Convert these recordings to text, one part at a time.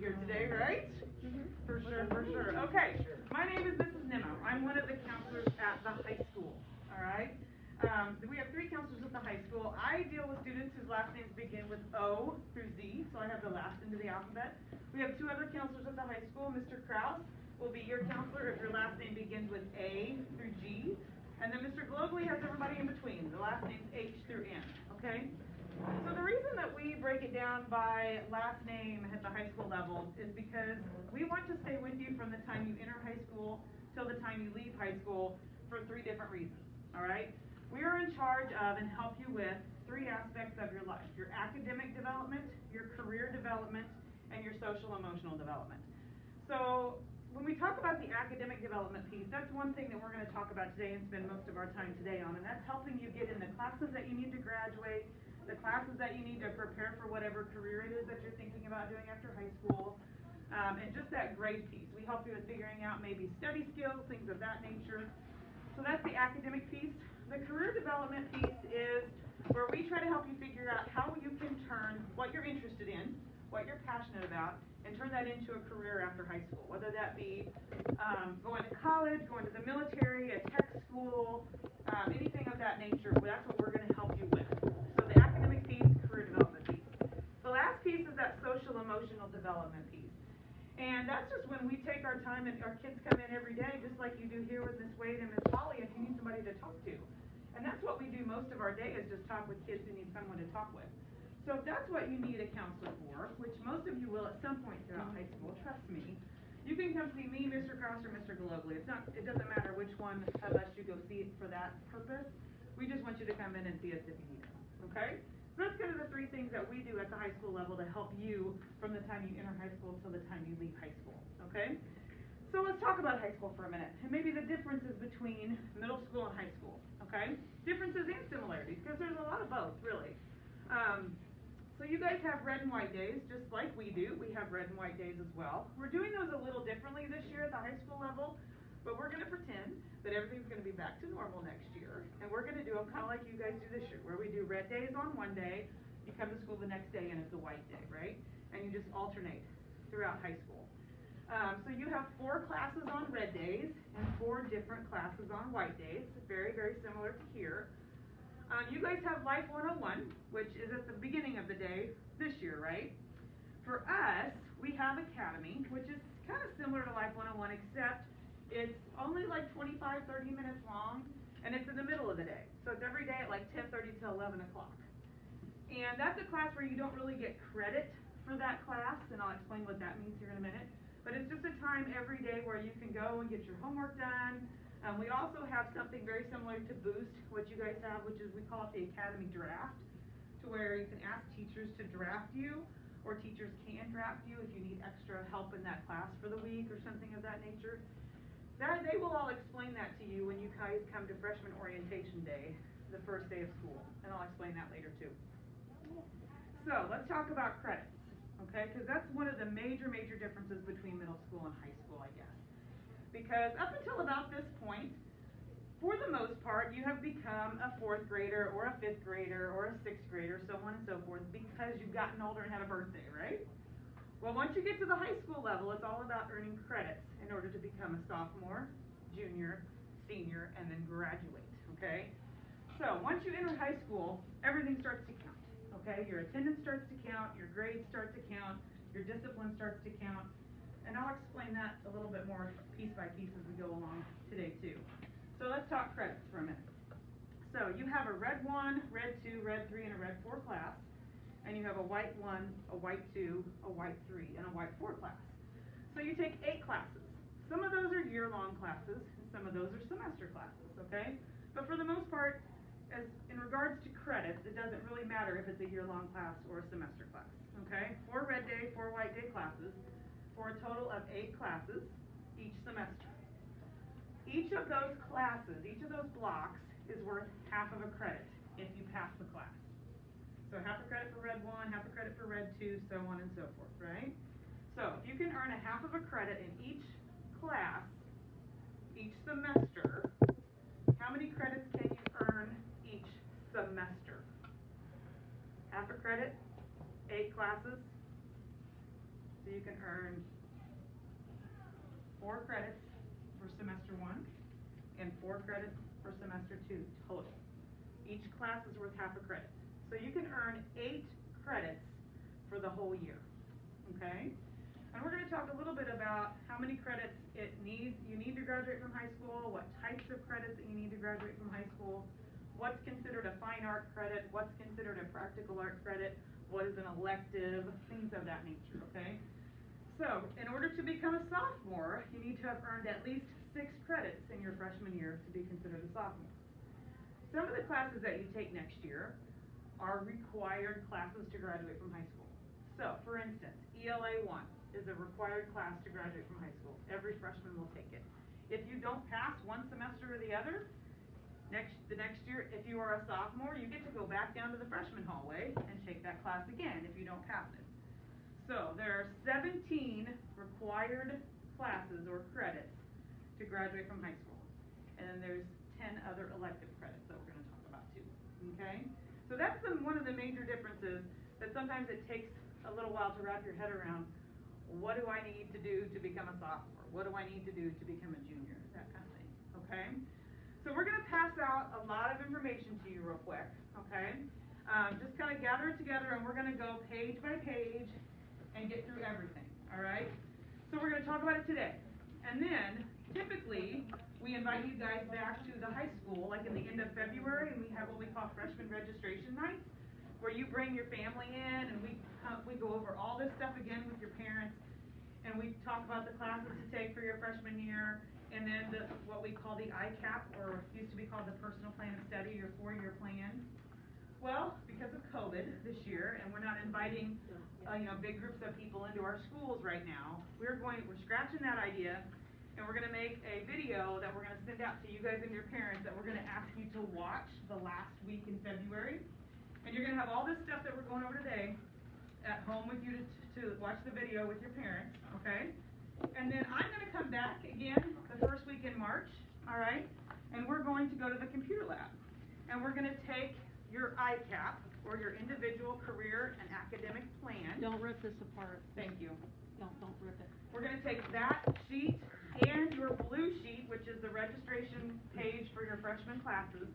here today, right? For sure, for sure. Okay, my name is Mrs. Nimmo. I'm one of the counselors at the high school, all right? We have 3 counselors at the high school. I deal with students whose last names begin with O through Z, so I have the last into the alphabet. We have 2 other counselors at the high school. Mr. Krause will be your counselor if your last name begins with A through G. And then Mr. Globally has everybody in between. The last name's H through N, okay? So the reason that we break it down by last name at the high school level is because we want to stay with you from the time you enter high school till the time you leave high school for 3 different reasons, all right? We are in charge of and help you with 3 aspects of your life: your academic development, your career development, and your social emotional development. So when we talk about the academic development piece, that's one thing that we're going to talk about today and spend most of our time today on, and that's helping you get in the classes that you need to graduate, the classes that you need to prepare for whatever career it is that you're thinking about doing after high school, and just that grade piece. We help you with figuring out maybe study skills, things of that nature. So that's the academic piece. The career development piece is where we try to help you figure out how you can turn what you're interested in, what you're passionate about, and turn that into a career after high school, whether that be going to college, going to the military, a tech school, anything of that nature. Well, that's what we're going to help you with. So the academic piece, career development piece. The last piece is that social emotional development piece. And that's just when we take our time and our kids come in every day, just like you do here with Miss Wade and Miss Holly, if you need somebody to talk to. And that's what we do most of our day, is just talk with kids who need someone to talk with. So if that's what you need a counselor for, which most of you will at some point throughout high school, trust me, you can come see me, Mr. Krause, or Mr. Globally. It doesn't matter which one of us you go see for that purpose. We just want you to come in and see us if you need us, okay? So that's kind of the 3 things that we do at the high school level to help you from the time you enter high school till the time you leave high school, okay? So let's talk about high school for a minute, and maybe the differences between middle school and high school, okay? Differences and similarities, because there's a lot of both, really. So you guys have red and white days, just like we do. We have red and white days as well. We're doing those a little differently this year at the high school level, but we're going to pretend that everything's going to be back to normal next year, and we're going to do them kind of like you guys do this year, where we do red days on one day, you come to school the next day, and it's a white day, right? And you just alternate throughout high school. So you have 4 classes on red days and 4 different classes on white days, very, very similar to here. You guys have Life 101, which is at the beginning of the day this year, right? For us, we have Academy, which is kind of similar to Life 101, except it's only like 25, 30 minutes long, and it's in the middle of the day. So it's every day at like 10:30 till 11 o'clock. And that's a class where you don't really get credit for that class, and I'll explain what that means here in a minute. But it's just a time every day where you can go and get your homework done. We also have something very similar to Boost, what you guys have, which is we call it the Academy Draft, to where you can ask teachers to draft you, or teachers can draft you if you need extra help in that class for the week or something of that nature. They will all explain that to you when you guys come to freshman orientation day, the first day of school, and I'll explain that later too. So let's talk about credits, okay? Because that's one of the major differences between middle school and high school, I guess. Because up until about this point, for the most part, you have become a 4th grader or a 5th grader or a 6th grader, so on and so forth, because you've gotten older and had a birthday, right? Well, once you get to the high school level, it's all about earning credits in order to become a sophomore, junior, senior, and then graduate, okay? So once you enter high school, everything starts to count, okay? Your attendance starts to count, your grades start to count, your discipline starts to count, and I'll explain that a little bit more piece by piece as we go along today too. So let's talk credits for a minute. So you have a red 1, red 2, red 3, and a red 4 class. And you have a white 1, a white 2, a white 3, and a white 4 class. So you take 8 classes. Some of those are year-long classes, and some of those are semester classes, okay? But for the most part, as in regards to credits, it doesn't really matter if it's a year-long class or a semester class, okay? 4 red day, 4 white day classes, for a total of 8 classes each semester. Each of those classes, each of those blocks, is worth half of a credit if you pass the class. So half a credit for red 1, half a credit for red 2, so on and so forth, right? So if you can earn a half of a credit in each class, each semester, how many credits can you earn each semester? Half a credit, 8 classes, So you can earn 4 credits for semester 1 and 4 credits for semester 2 total. Each class is worth half a credit. So you can earn 8 credits for the whole year, okay? And we're going to talk a little bit about how many credits you need to graduate from high school, what types of credits that you need to graduate from high school, what's considered a fine art credit, what's considered a practical art credit, what is an elective, things of that nature, okay? So, in order to become a sophomore, you need to have earned at least 6 credits in your freshman year to be considered a sophomore. Some of the classes that you take next year are required classes to graduate from high school. So, for instance, ELA 1 is a required class to graduate from high school. Every freshman will take it. If you don't pass one semester or the other, the next year, if you are a sophomore, you get to go back down to the freshman hallway and take that class again if you don't pass it. So there are 17 required classes or credits to graduate from high school. And then there's 10 other elective credits that we're going to talk about too. Okay? So that's one of the major differences that sometimes it takes a little while to wrap your head around. What do I need to do to become a sophomore? What do I need to do to become a junior? That kind of thing. Okay? So we're going to pass out a lot of information to you real quick. Okay? Just kind of gather it together and we're going to go page by page and get through everything. All right? So we're going to talk about it today. And then, typically, we invite you guys back to the high school, like in the end of February, and we have what we call freshman registration nights, where you bring your family in and we go over all this stuff again with your parents, and we talk about the classes to take for your freshman year, and then what we call the ICAP, or used to be called the Personal Plan of Study, your 4-year plan. Well, because of COVID this year, and we're not inviting big groups of people into our schools right now, we're scratching that idea, and we're going to make a video that we're going to send out to you guys and your parents that we're going to ask you to watch the last week in February. And you're going to have all this stuff that we're going over today at home with you to watch the video with your parents, okay? And then I'm going to come back again the first week in March, all right? And we're going to go to the computer lab. And we're going to take your ICAP, or your individual career and academic plan. Don't rip this apart. Thank you. Don't rip it. We're going to take that sheet and your blue sheet, which is the registration page for your freshman classes,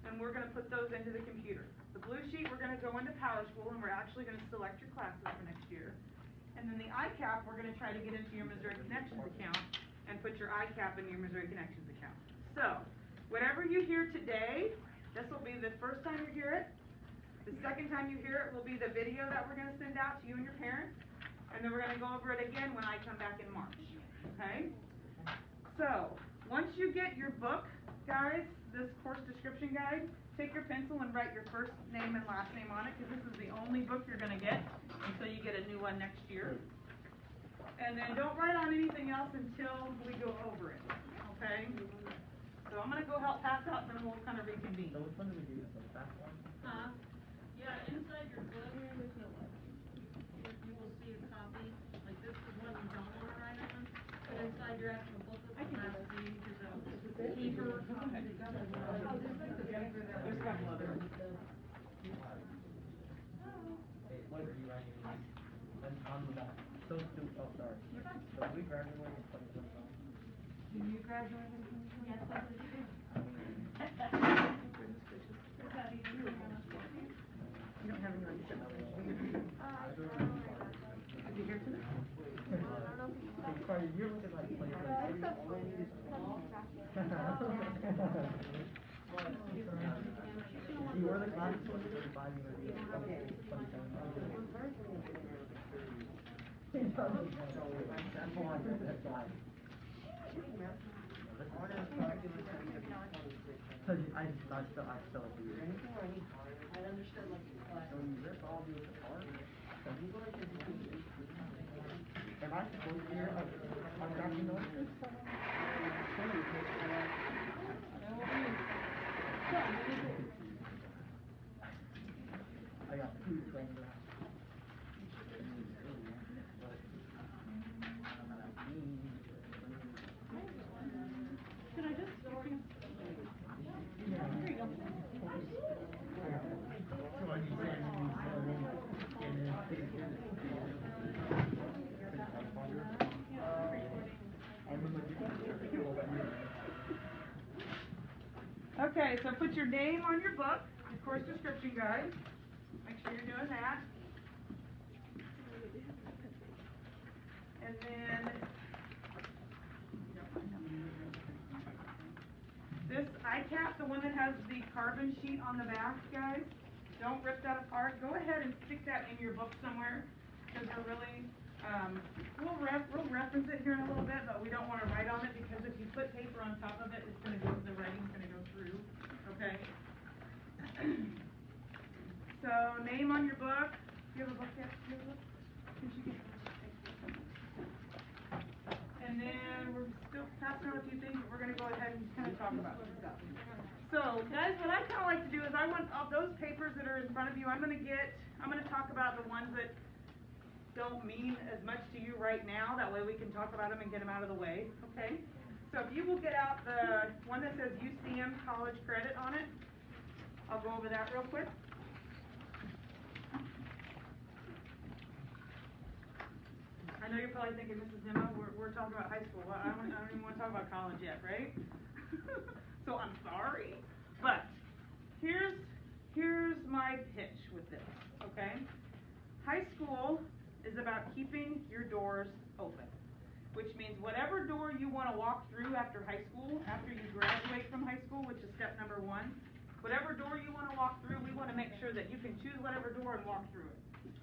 and we're going to put those into the computer. The blue sheet, we're going to go into PowerSchool, and we're actually going to select your classes for next year. And then the ICAP, we're going to try to get into your Missouri Connections account and put your ICAP in your Missouri Connections account. So, whatever you hear today, this will be the first time you hear it. The second time you hear it will be the video that we're going to send out to you and your parents. And then we're going to go over it again when I come back in March. Okay? So, once you get your book, guys, this course description guide, take your pencil and write your first name and last name on it, because this is the only book you're going to get until you get a new one next year. And then don't write on anything else until we go over it. Okay? So I'm going to go help pass out, then we'll kind of reconvene. So which one do we do? The back one? Yeah, inside your book, you will see a copy, like this is one you don't want to write on, but inside your actual booklet, the last page is a paper copy. There's a couple other. Hey, what are you writing? On the back. So stupid. Oh, sorry. So we graduated in 2021. You graduated in 2020? Yes, I did. You don't have anyone to sit over there. Is he here tonight? Sorry, you're looking like Do you wear the glasses when you're 35 years old? Okay. I still do. I understood like the class. So you rip all these apart? Am I supposed to hear undocumented? I got 2 trained out. Can I just Okay, so put your name on your book, your course description guide. Make sure you're doing that. And then this ICAP, the one that has the carbon sheet on the back, guys, don't rip that apart. Go ahead and stick that in your book somewhere, because we're really, we'll reference it here in a little bit, but we don't want to write on it, because if you put paper on top of it, it's going to go, the writing's going to go through, okay? So, name on your book. Do you have a book yet? Do you have a book? Did you get one? And then we're still passing on a few things, but we're going to go ahead and kind of talk about some stuff. So, guys, what I kind of like to do is I want all those papers that are in front of you, I'm going to talk about the ones that don't mean as much to you right now. That way we can talk about them and get them out of the way, okay? So if you will get out the one that says UCM College Credit on it, I'll go over that real quick. I know you're probably thinking, Mrs. Nimmo, we're talking about high school. Well, I don't even want to talk about college yet, right? So I'm sorry. But here's my pitch with this, okay? High school is about keeping your doors open, which means whatever door you want to walk through after high school, after you graduate from high school, which is step number 1, whatever door you want to walk through, we want to make sure that you can choose whatever door and walk through it.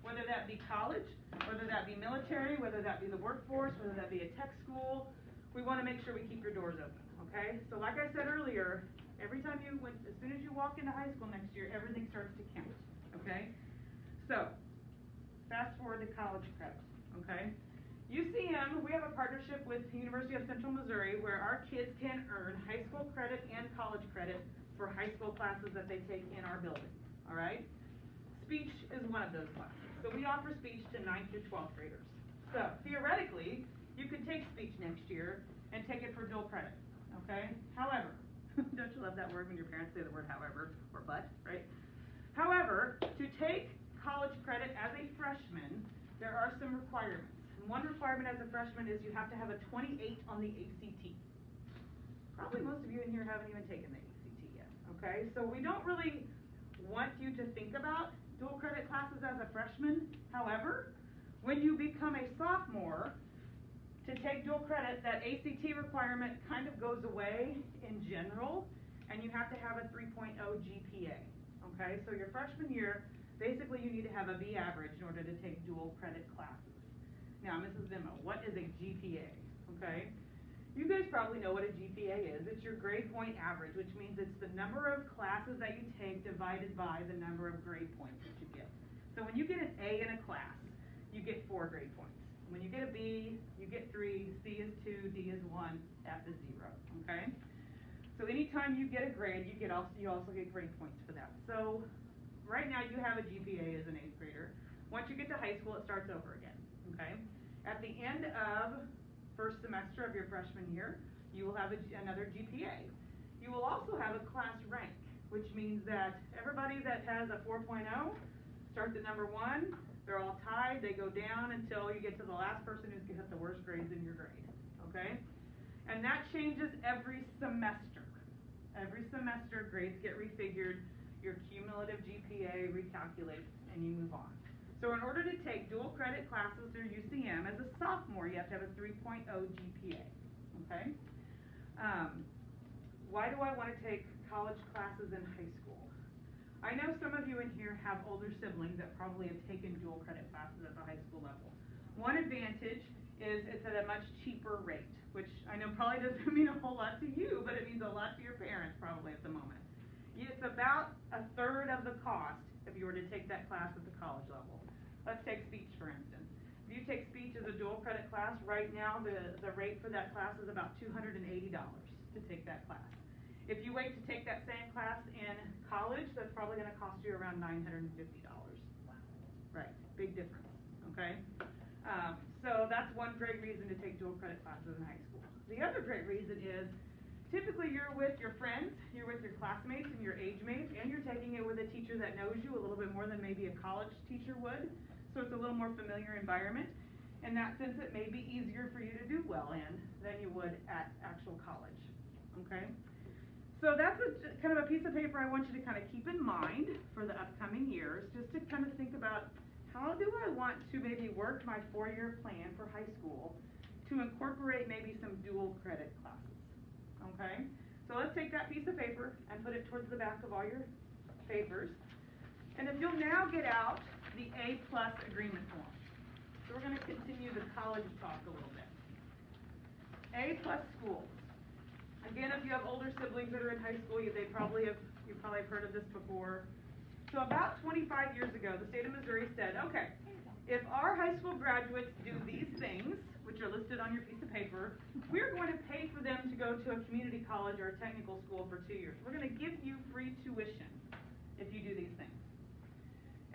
Whether that be college, whether that be military, whether that be the workforce, whether that be a tech school, we want to make sure we keep your doors open, okay? So like I said earlier, every time as soon as you walk into high school next year, everything starts to count, okay? So, fast forward to college credit, okay? UCM, we have a partnership with the University of Central Missouri where our kids can earn high school credit and college credit for high school classes that they take in our building, all right? Speech is one of those classes. So we offer speech to 9th through 12th graders. So theoretically, you could take speech next year and take it for dual credit, okay? However, don't you love that word when your parents say the word however or but, right? However, to take college credit as a freshman, there are some requirements. And one requirement as a freshman is you have to have a 28 on the ACT. Probably most of you in here haven't even taken the ACT yet, okay? So we don't really want you to think about dual credit classes as a freshman. However, when you become a sophomore, to take dual credit, that ACT requirement kind of goes away in general, and you have to have a 3.0 GPA, okay? So your freshman year, basically you need to have a B average in order to take dual credit classes. Now, Mrs. Nimmo, what is a GPA, okay? You guys probably know what a GPA is. It's your grade point average, which means it's the number of classes that you take divided by the number of grade points that you get. So when you get an A in a class, you get 4 grade points. When you get a B, you get 3, C is 2, D is 1, F is 0, okay? So anytime you get a grade, you also get grade points for that. So right now you have a GPA as an 8th grader. Once you get to high school, it starts over again, okay? At the end of first semester of your freshman year, you will have another GPA. You will also have a class rank, which means that everybody that has a 4.0 starts at number 1. They're all tied. They go down until you get to the last person who's got the worst grades in your grade, okay? And that changes every semester. Every semester, grades get refigured, your cumulative GPA recalculates, and you move on. So in order to take dual credit classes through UCM, as a sophomore, you have to have a 3.0 GPA, okay? Why do I want to take college classes in high school? I know some of you in here have older siblings that probably have taken dual credit classes at the high school level. One advantage is it's at a much cheaper rate, which I know probably doesn't mean a whole lot to you, but it means a lot to your parents probably at the moment. It's about a third of the cost if you were to take that class at the college level. Let's take speech, for instance. If you take speech as a dual credit class, right now the rate for that class is about $280 to take that class. If you wait to take that same class in college, that's probably going to cost you around $950. Right, big difference, okay? So that's one great reason to take dual credit classes in high school. The other great reason is typically you're with your friends, you're with your classmates and your age mates, and you're taking it with a teacher that knows you a little bit more than maybe a college teacher would. So it's a little more familiar environment. In that sense, it may be easier for you to do well in than you would at actual college, okay? So that's kind of a piece of paper I want you to kind of keep in mind for the upcoming years, just to kind of think about how do I want to maybe work my 4-year plan for high school to incorporate maybe some dual credit classes, okay? So let's take that piece of paper and put it towards the back of all your papers. And if you'll now get out the A+ agreement form. So we're going to continue the college talk a little bit. A+ schools. Again, if you have older siblings that are in high school, you probably have heard of this before. So about 25 years ago, the state of Missouri said, okay, if our high school graduates do these things, which are listed on your piece of paper, we're going to pay for them to go to a community college or a technical school for 2 years. We're going to give you free tuition if you do these things.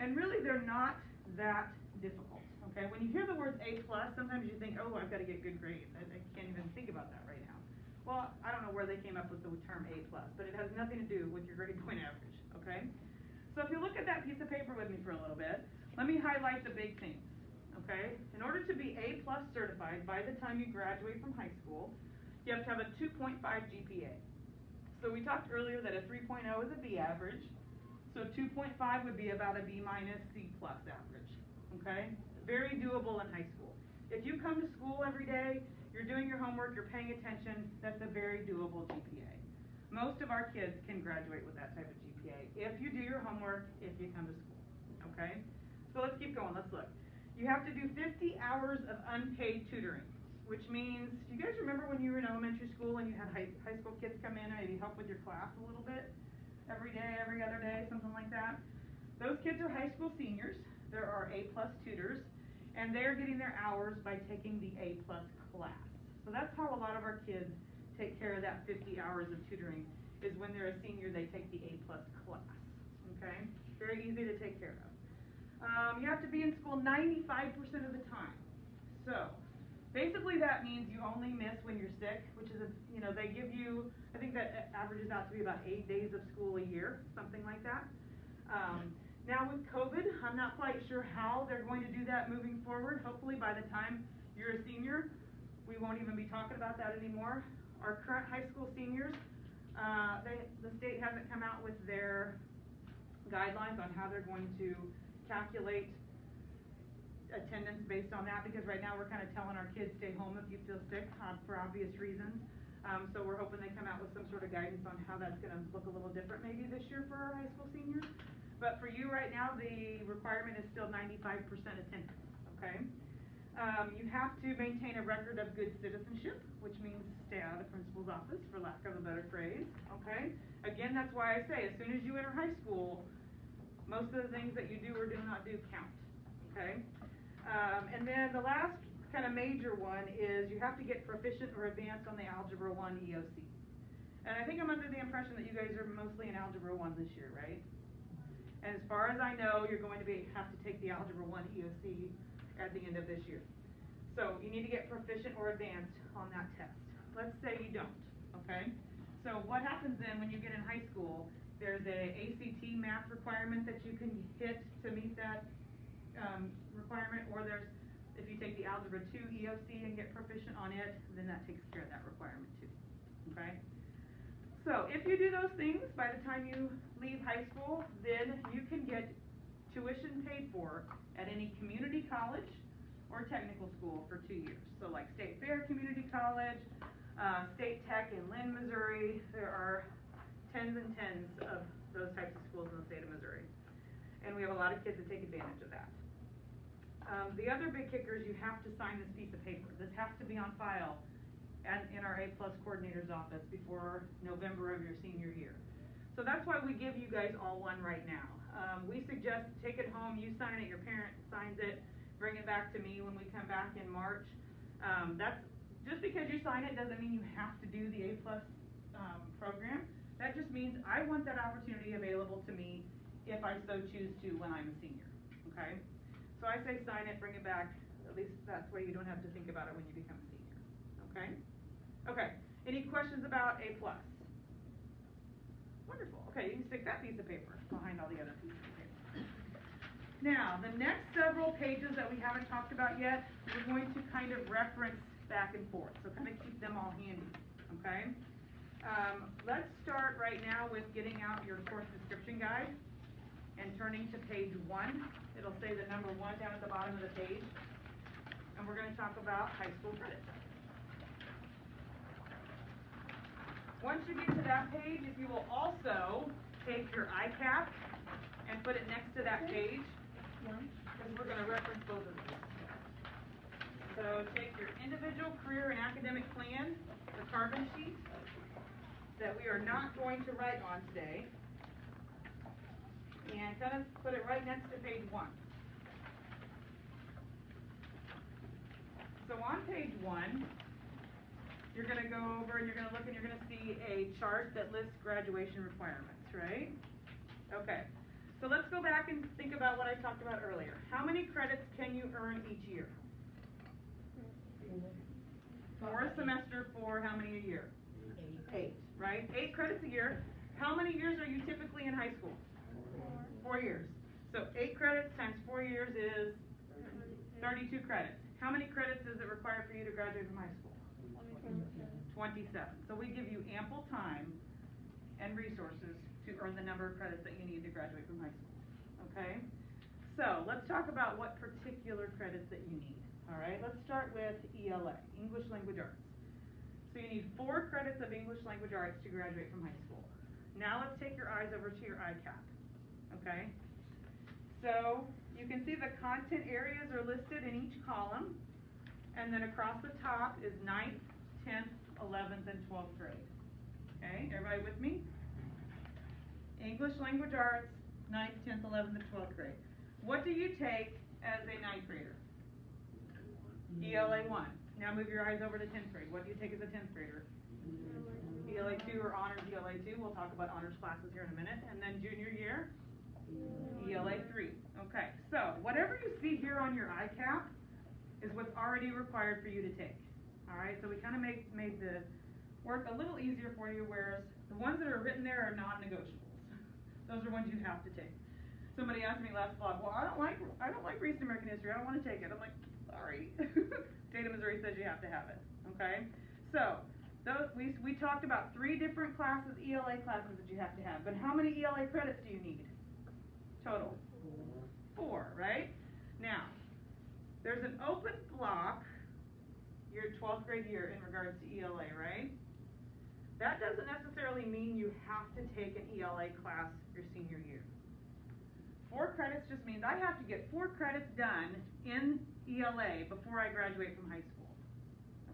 And really, they're not that difficult, okay? When you hear the words A+, sometimes you think, oh, I've got to get good grades. I can't even think about that right now. Well, I don't know where they came up with the term A+, but it has nothing to do with your grade point average, okay? So if you look at that piece of paper with me for a little bit, let me highlight the big things, okay? In order to be A+ certified by the time you graduate from high school, you have to have a 2.5 GPA. So we talked earlier that a 3.0 is a B average, so 2.5 would be about a B- C+ average, okay? Very doable in high school. If you come to school every day, you're doing your homework, you're paying attention, that's a very doable GPA. Most of our kids can graduate with that type of GPA if you do your homework, if you come to school, okay? So let's keep going, let's look. You have to do 50 hours of unpaid tutoring, which means, do you guys remember when you were in elementary school and you had high school kids come in and maybe help with your class a little bit? Every day, every other day, something like that? Those kids are high school seniors. There are A+ tutors, and they're getting their hours by taking the A+ class. So that's how a lot of our kids take care of that 50 hours of tutoring, is when they're a senior, they take the A+ class, okay? Very easy to take care of. You have to be in school 95% of the time. So basically that means you only miss when you're sick, which is, they give you, I think that averages out to be about 8 days of school a year, something like that. Now with COVID, I'm not quite sure how they're going to do that moving forward. Hopefully by the time you're a senior, we won't even be talking about that anymore. Our current high school seniors, the state hasn't come out with their guidelines on how they're going to calculate attendance based on that, because right now we're kind of telling our kids stay home if you feel sick for obvious reasons. So we're hoping they come out with some sort of guidance on how that's going to look a little different maybe this year for our high school seniors. But for you right now, the requirement is still 95% attendance, okay? You have to maintain a record of good citizenship, which means stay out of the principal's office, for lack of a better phrase, okay? Again, that's why I say as soon as you enter high school, most of the things that you do or do not do count, okay? And then the last kind of major one is you have to get proficient or advanced on the Algebra 1 EOC. And I think I'm under the impression that you guys are mostly in Algebra 1 this year, right? And as far as I know, you're going to have to take the Algebra 1 EOC at the end of this year. So you need to get proficient or advanced on that test. Let's say you don't, okay? So what happens then when you get in high school, there's a ACT math requirement that you can hit to meet that requirement, or there's, if you take the Algebra 2 EOC and get proficient on it, then that takes care of that requirement too, okay? So if you do those things, by the time you leave high school, then you can get tuition paid for at any community college or technical school for 2 years. So like State Fair Community College, State Tech in Lynn, Missouri. There are tens and tens of those types of schools in the state of Missouri. And we have a lot of kids that take advantage of that. The other big kicker is you have to sign this piece of paper. This has to be on file in our A+ coordinator's office before November of your senior year. So that's why we give you guys all one right now. We suggest take it home, you sign it, your parent signs it, bring it back to me when we come back in March. That's just because you sign it doesn't mean you have to do the A+ program. That just means I want that opportunity available to me if I so choose to when I'm a senior, okay? So I say sign it, bring it back. At least that's way you don't have to think about it when you become a senior, okay? Okay, any questions about A+? Wonderful. Okay, you can stick that piece of paper behind all the other pieces of paper. Now, the next several pages that we haven't talked about yet, we're going to kind of reference back and forth, so kind of keep them all handy, okay? Let's start right now with getting out your course description guide and turning to page 1. It'll say the number 1 down at the bottom of the page. And we're going to talk about high school credits. Once you get to that page, if you will also take your ICAP and put it next to that page, because we're going to reference both of these. So take your individual career and academic plan, the carbon sheet, that we are not going to write on today, and kind of put it right next to page 1. So on page 1, you're going to go over and you're going to look and you're going to see a chart that lists graduation requirements, right? Okay. So let's go back and think about what I talked about earlier. How many credits can you earn each year? 4 a semester for how many a year? 8, right? 8 credits a year. How many years are you typically in high school? 4 years. So 8 credits times 4 years is 32 credits. How many credits does it require for you to graduate from high school? 27. So we give you ample time and resources to earn the number of credits that you need to graduate from high school. Okay? So let's talk about what particular credits that you need. All right, let's start with ELA, English Language Arts. So you need 4 credits of English Language Arts to graduate from high school. Now let's take your eyes over to your ICAP. Okay? So you can see the content areas are listed in each column, and then across the top is 9th, 10th, 11th, and 12th grade. Okay, everybody with me? English Language Arts, 9th, 10th, 11th, and 12th grade. What do you take as a 9th grader? ELA 1. Now move your eyes over to 10th grade. What do you take as a 10th grader? ELA 2 or Honors ELA 2. We'll talk about honors classes here in a minute. And then junior year? ELA 3. Okay, so whatever you see here on your ICAP is what's already required for you to take. All right, so we kind of made the work a little easier for you, whereas the ones that are written there are non-negotiables. Those are ones you have to take. Somebody asked me last vlog, well, I don't like recent American history. I don't want to take it. I'm like, sorry. State of Missouri says you have to have it. Okay, so we talked about 3 different classes, ELA classes that you have to have. But how many ELA credits do you need total? 4, right? Now, there's an open block your 12th grade year in regards to ELA, right? That doesn't necessarily mean you have to take an ELA class your senior year. 4 credits just means I have to get 4 credits done in ELA before I graduate from high school.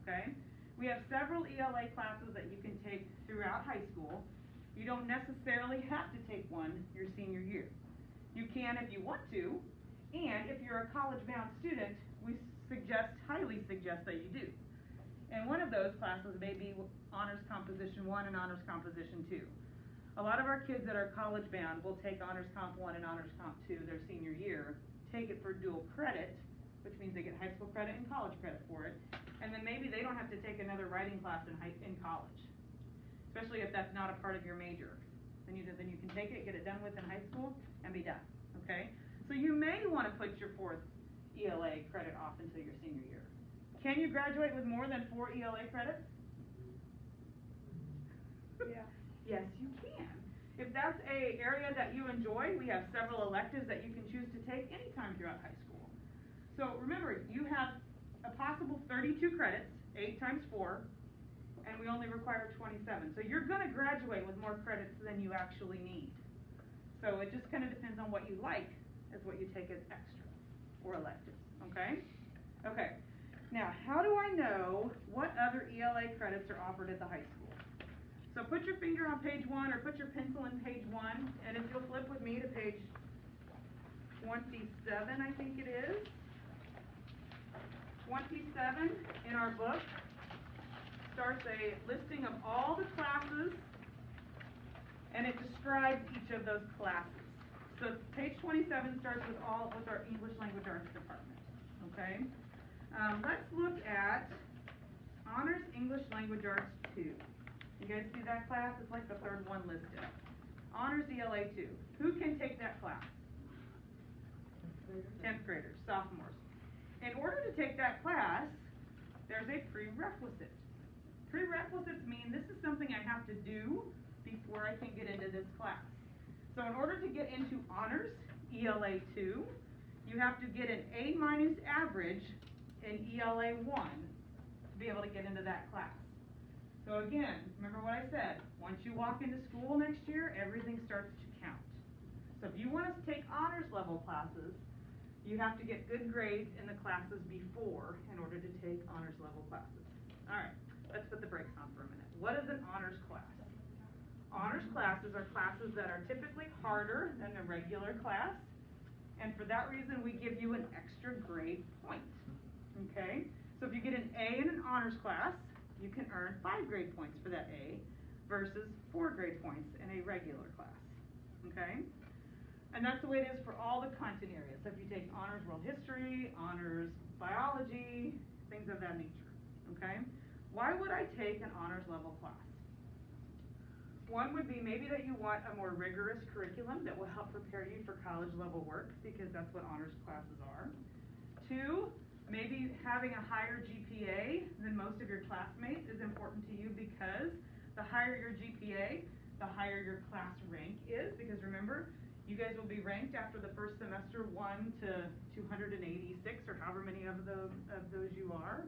Okay? We have several ELA classes that you can take throughout high school. You don't necessarily have to take one your senior year. You can if you want to, and if you're a college-bound student, we highly suggest that you do. And one of those classes may be Honors Composition 1 and Honors Composition 2. A lot of our kids that are college-bound will take Honors Comp 1 and Honors Comp 2 their senior year, take it for dual credit, which means they get high school credit and college credit for it, and then maybe they don't have to take another writing class in college, especially if that's not a part of your major. Then you can take it, get it done with in high school, and be done. Okay? So you may want to put your 4th ELA credit off until your senior year. Can you graduate with more than 4 ELA credits? Yeah. Yes, you can. If that's an area that you enjoy, we have several electives that you can choose to take anytime throughout high school. So remember, you have a possible 32 credits, 8 times 4, and we only require 27. So you're going to graduate with more credits than you actually need. So it just kind of depends on what you like as what you take as extra or electives, okay? Okay, now how do I know what other ELA credits are offered at the high school? So put your finger on page 1 or put your pencil in page 1, and if you'll flip with me to page 27, I think it is. 27 in our book starts a listing of all the classes, and it describes each of those classes. So page 27 starts with our English Language Arts department. Okay? Let's look at Honors English Language Arts 2. You guys see that class? It's like the 3rd one listed. Honors ELA 2. Who can take that class? 10th graders, sophomores. In order to take that class, there's a prerequisite. Prerequisites mean this is something I have to do before I can get into this class. So in order to get into honors, ELA 2, you have to get an A- average in ELA 1 to be able to get into that class. So again, remember what I said, once you walk into school next year, everything starts to count. So if you want us to take honors level classes, you have to get good grades in the classes before in order to take honors level classes. All right, let's put the brakes on for a minute. What is an honors class? Honors classes are classes that are typically harder than a regular class, and for that reason we give you an extra grade point. Okay? So if you get an A in an honors class, you can earn 5 grade points for that A versus 4 grade points in a regular class. Okay? And that's the way it is for all the content areas. So if you take honors world history, honors biology, things of that nature. Okay? Why would I take an honors level class? One would be maybe that you want a more rigorous curriculum that will help prepare you for college level work, because that's what honors classes are. 2, maybe having a higher GPA than most of your classmates is important to you, because the higher your GPA, the higher your class rank is, because remember, you guys will be ranked after the first semester 1 to 286, or however many of those you are.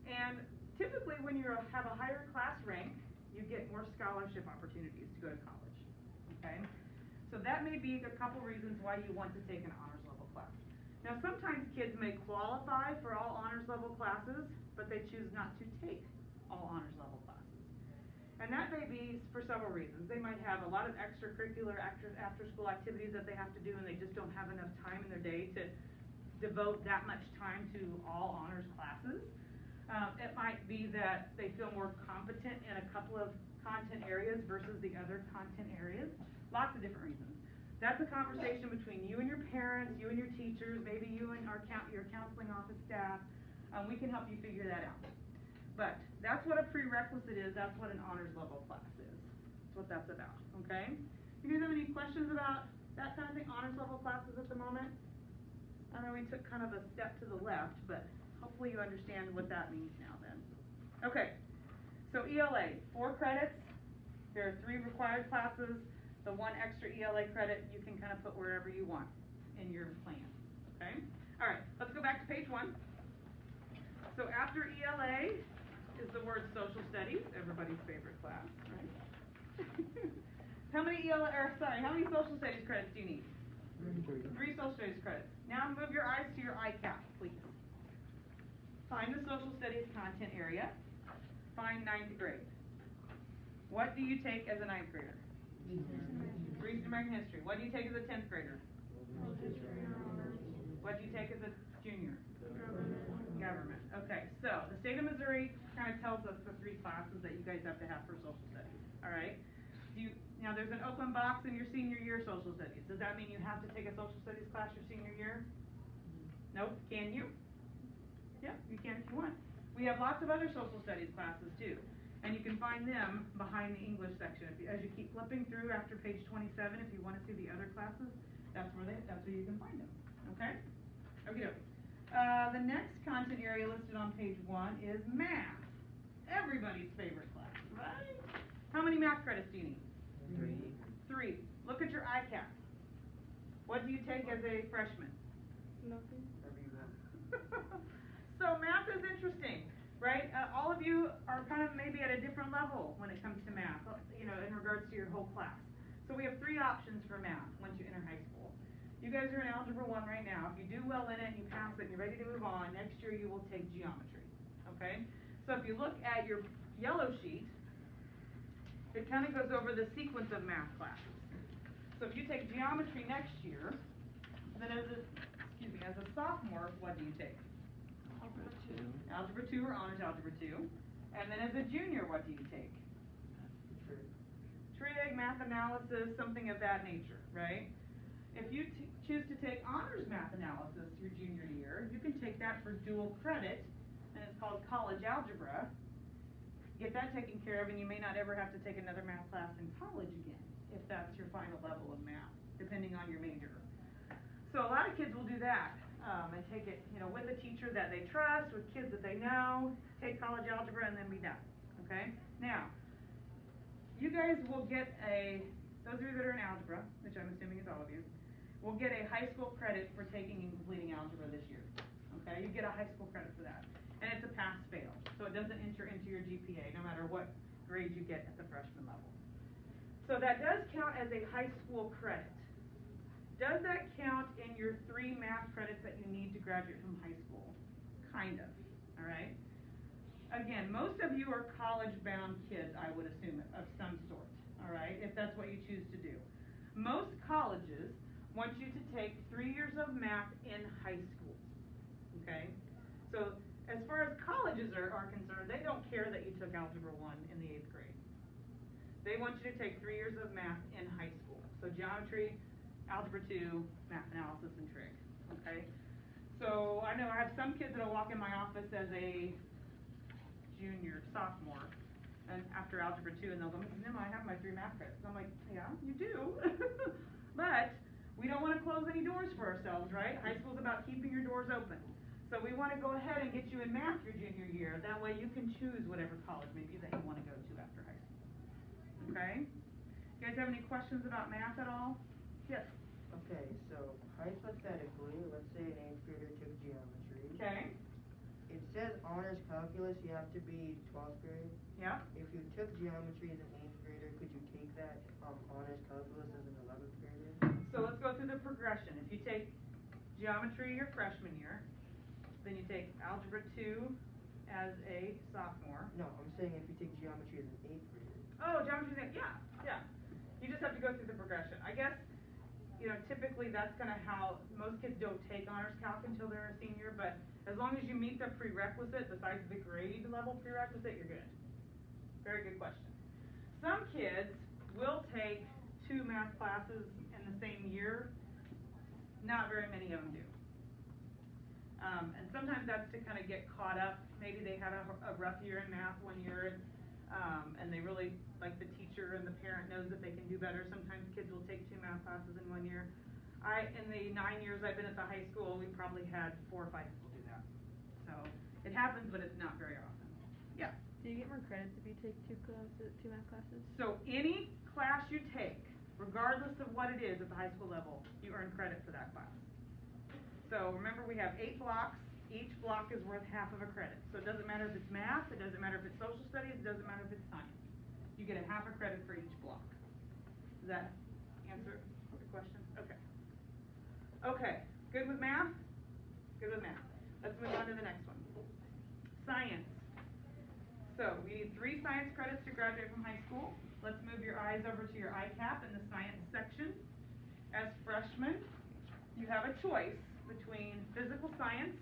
And typically when you have a higher class rank, you get more scholarship opportunities to go to college. Okay? So that may be a couple reasons why you want to take an honors level class. Now sometimes kids may qualify for all honors level classes, but they choose not to take all honors level classes. And that may be for several reasons. They might have a lot of extracurricular after-school activities that they have to do, and they just don't have enough time in their day to devote that much time to all honors classes. It might be that they feel more competent in a couple of content areas versus the other content areas. Lots of different reasons. That's a conversation between you and your parents, you and your teachers, maybe you and your counseling office staff. We can help you figure that out. But that's what a prerequisite is. That's what an honors level class is. That's what that's about. Okay? You guys have any questions about that kind of thing, honors level classes at the moment? I know we took kind of a step to the left, but hopefully you understand what that means now then. Okay, so ELA, 4 credits. There are 3 required classes. The 1 extra ELA credit you can kind of put wherever you want in your plan. Okay? All right, let's go back to page 1. So after ELA is the word social studies, everybody's favorite class, right? How many social studies credits do you need? 3 social studies credits. Now move your eyes to your ICAP, please. Find the social studies content area. Find 9th grade. What do you take as a 9th grader? Recent American history. What do you take as a 10th grader? What do you take as a junior? Government. Okay, so the state of Missouri kind of tells us the 3 classes that you guys have to have for social studies. All right? Now there's an open box in your senior year social studies. Does that mean you have to take a social studies class your senior year? Nope. Can you? Yeah, you can if you want. We have lots of other social studies classes too, and you can find them behind the English section. As you keep flipping through after page 27, if you want to see the other classes, that's where you can find them. Okay? Okay. The next content area listed on page 1 is math. Everybody's favorite class, right? How many math credits do you need? 3. Look at your ICAP. What do you take as a freshman? Nothing. So math is interesting, right? All of you are kind of maybe at a different level when it comes to math, in regards to your whole class. So we have 3 options for math once you enter high school. You guys are in Algebra 1 right now. If you do well in it and you pass it and you're ready to move on, next year you will take geometry, okay? So if you look at your yellow sheet, it kind of goes over the sequence of math classes. So if you take geometry next year, then as a sophomore, what do you take? Algebra 2. Algebra 2 or honors algebra 2. And then as a junior, what do you take? Trig, math analysis, something of that nature, right? If you choose to take honors math analysis your junior year, you can take that for dual credit, and it's called college algebra. Get that taken care of, and you may not ever have to take another math class in college again, if that's your final level of math, depending on your major. So a lot of kids will do that, and take it, with a teacher that they trust, with kids that they know, take college algebra, and then be done. okay? Now, you guys will get those of you that are in algebra, which I'm assuming is all of you, will get a high school credit for taking and completing algebra this year, okay? You get a high school credit for that, and it's a pass-fail, so it doesn't enter into your GPA no matter what grade you get at the freshman level. So that does count as a high school credit. Does that count in your 3 math credits that you need to graduate from high school? Kind of, all right? Again, most of you are college-bound kids, I would assume, of some sort, all right, if that's what you choose to do. Most colleges want you to take 3 years of math in high school, okay? So as far as colleges are concerned, they don't care that you took Algebra 1 in the 8th grade. They want you to take 3 years of math in high school. So geometry, Algebra 2, math analysis, and trig, okay? So I know I have some kids that'll walk in my office as a sophomore, and after Algebra 2, and they'll go, Mrs. Nimmo, I have my 3 math credits. And I'm like, yeah, you do. But we don't want to close any doors for ourselves, right? High school's about keeping your doors open. So we want to go ahead and get you in math your junior year. That way you can choose whatever college maybe that you want to go to after high school. Okay? You guys have any questions about math at all? Yes. Okay, so hypothetically, let's say an 8th grader took geometry. Okay. It says honors calculus, you have to be 12th grade. Yeah. If you took geometry as an 8th grader, could you take that honors calculus as an 11th grader? So let's go through the progression. If you take geometry your freshman year, then you take Algebra 2 as a sophomore. No, I'm saying if you take geometry as an 8th grader. Oh, geometry, yeah. You just have to go through the progression. I guess, typically that's kind of how most kids don't take honors calc until they're a senior, but as long as you meet the prerequisite, besides the grade level prerequisite, you're good. Very good question. Some kids will take 2 math classes in the same year. Not very many of them do. And sometimes that's to kind of get caught up. Maybe they had a rough year in math one year, and they really, like the teacher and the parent knows that they can do better. Sometimes kids will take 2 math classes in one year. In the 9 years I've been at the high school, we probably had 4 or 5 people do that. So it happens, but it's not very often. Yeah. Do you get more credits if you take 2 math classes? So any class you take, regardless of what it is at the high school level, you earn credit for that class. So remember, we have 8 blocks. Each block is worth half of a credit. So it doesn't matter if it's math, it doesn't matter if it's social studies, it doesn't matter if it's science. You get a half a credit for each block. Does that answer the question? Okay. Okay, good with math? Good with math. Let's move on to the next one. Science. So we need 3 science credits to graduate from high school. Let's move your eyes over to your ICAP in the science section. As freshmen, you have a choice between physical science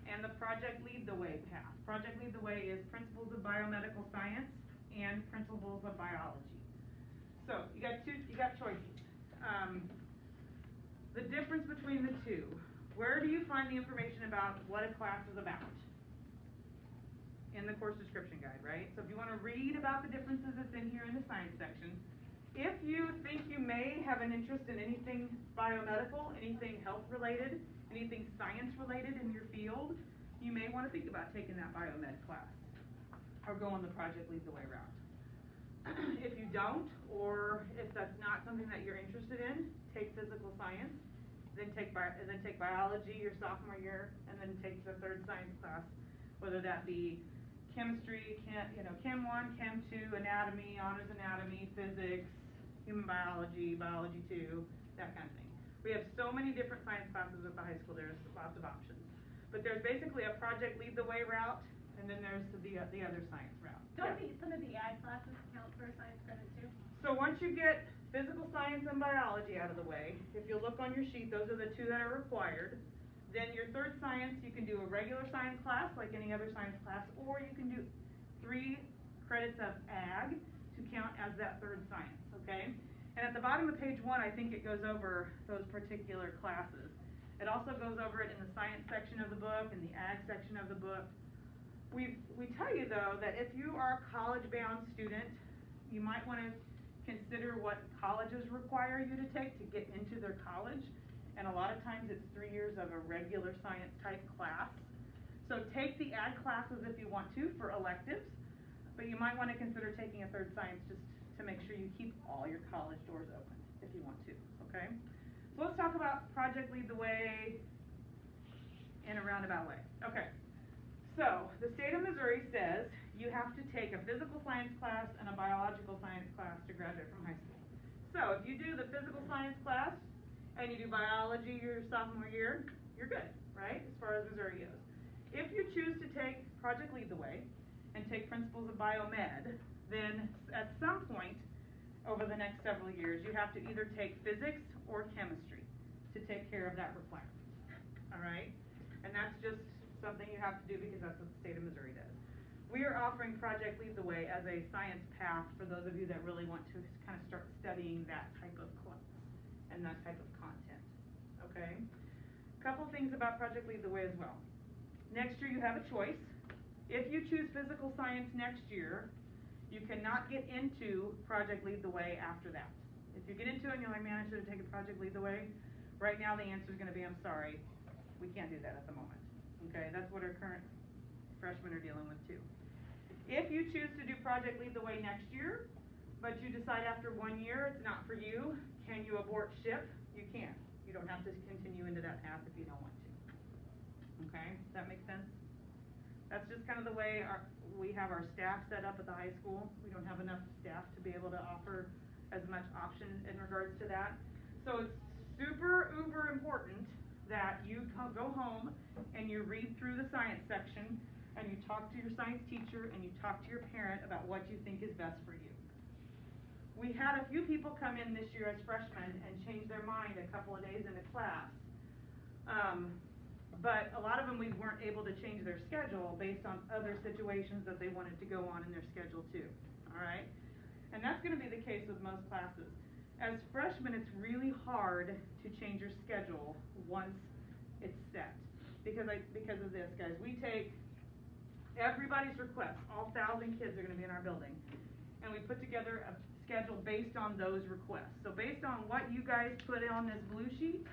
and the Project Lead the Way path. Project Lead the Way is Principles of Biomedical Science and Principles of Biology. So you got choices. The difference between the two. Where do you find the information about what a class is about? In the course description guide, right? So if you want to read about the differences, it's in here in the science section. If you think you may have an interest in anything biomedical, anything health related, anything science related in your field, you may want to think about taking that biomed class or go on the Project Lead the Way route. If you don't, or if that's not something that you're interested in, take physical science, then take biology your sophomore year, and then take the 3rd science class, whether that be chemistry, Chem 1, Chem 2, anatomy, honors anatomy, physics, human biology, biology 2, that kind of thing. We have so many different science classes at the high school, there's lots of options. But there's basically a Project Lead the Way route, and then there's the other science route. Don't some of the ag classes count for science credit too? So once you get physical science and biology out of the way, if you look on your sheet, those are the 2 that are required. Then your 3rd science, you can do a regular science class like any other science class, or you can do 3 credits of ag to count as that 3rd science, okay? And at the bottom of page 1, I think it goes over those particular classes. It also goes over it in the science section of the book and the ag section of the book. We tell you, though, that if you are a college-bound student, you might want to consider what colleges require you to take to get into their college. And a lot of times it's 3 years of a regular science type class. So take the ag classes if you want to for electives. but you might want to consider taking a third science just to make sure you keep all your college doors open if you want to, okay? So let's talk about Project Lead the Way in a roundabout way. Okay, so the state of Missouri says you have to take a physical science class and a biological science class to graduate from high school. So if you do the physical science class and you do biology your sophomore year, you're good, right, as far as Missouri goes. If you choose to take Project Lead the Way and take Principles of Biomed, then at some point over the next several years, you have to either take physics or chemistry to take care of that requirement, all right? And that's just something you have to do because that's what the state of Missouri does. We are offering Project Lead the Way as a science path for those of you that really want to kind of start studying that type of class and that type of content, okay? A couple things about Project Lead the Way as well. Next year you have a choice. If you choose physical science next year, you cannot get into Project Lead the Way after that. If you get into it and you're like, man, I should have taken Project Lead the Way, right now the answer is going to be, I'm sorry, we can't do that at the moment. Okay, that's what our current freshmen are dealing with too. If you choose to do Project Lead the Way next year, but you decide after 1 year it's not for you, can you abort ship? You can. You don't have to continue into that path if you don't want to. Okay, does that make sense? That's just kind of the way we have our staff set up at the high school. We don't have enough staff to be able to offer as much option in regards to that. So it's super uber important that you go home and you read through the science section and you talk to your science teacher and you talk to your parent about what you think is best for you. We had a few people come in this year as freshmen and change their mind a couple of days into class. But a lot of them we weren't able to change their schedule based on other situations that they wanted to go on in their schedule too. All right? And that's going to be the case with most classes. As freshmen, it's really hard to change your schedule once it's set. Because of this, guys. We take everybody's requests. All 1,000 kids are going to be in our building. And we put together a schedule based on those requests. So based on what you guys put on this blue sheet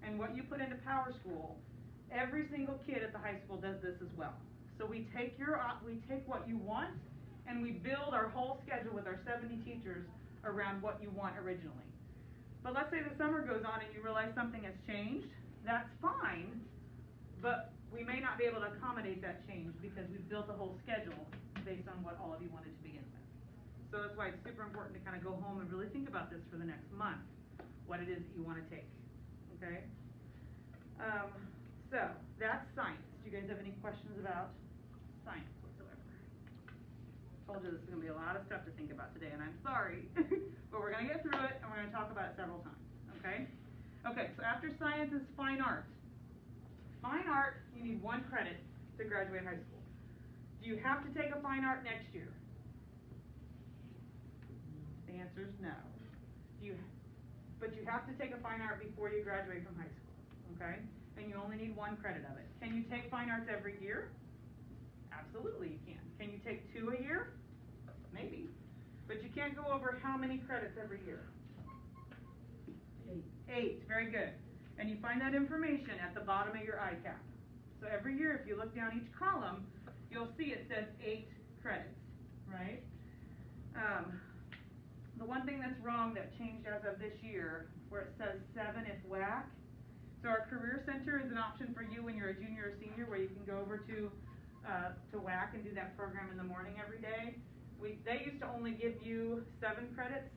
and what you put into Power School, every single kid at the high school does this as well. So we take what you want and we build our whole schedule with our 70 teachers around what you want originally. But let's say the summer goes on and you realize something has changed. That's fine, but we may not be able to accommodate that change because we've built a whole schedule based on what all of you wanted to begin with. So that's why it's super important to kind of go home and really think about this for the next month, what it is that you want to take, okay? So that's science. Do you guys have any questions about science whatsoever? Told you this is going to be a lot of stuff to think about today, and I'm sorry, but we're going to get through it, and we're going to talk about it several times, okay? Okay, so after science is fine art. Fine art, you need 1 credit to graduate high school. Do you have to take a fine art next year? The answer is no. But you have to take a fine art before you graduate from high school, okay? And you only need 1 credit of it. Can you take fine arts every year? Absolutely you can. Can you take 2 a year? Maybe. But you can't go over how many credits every year? 8. Very good. And you find that information at the bottom of your ICAP. So every year if you look down each column, you'll see it says 8 credits, right? The one thing that's wrong that changed as of this year, where it says 7 if WAC. So our Career Center is an option for you when you're a junior or senior where you can go over to WAC and do that program in the morning every day. They used to only give you 7 credits,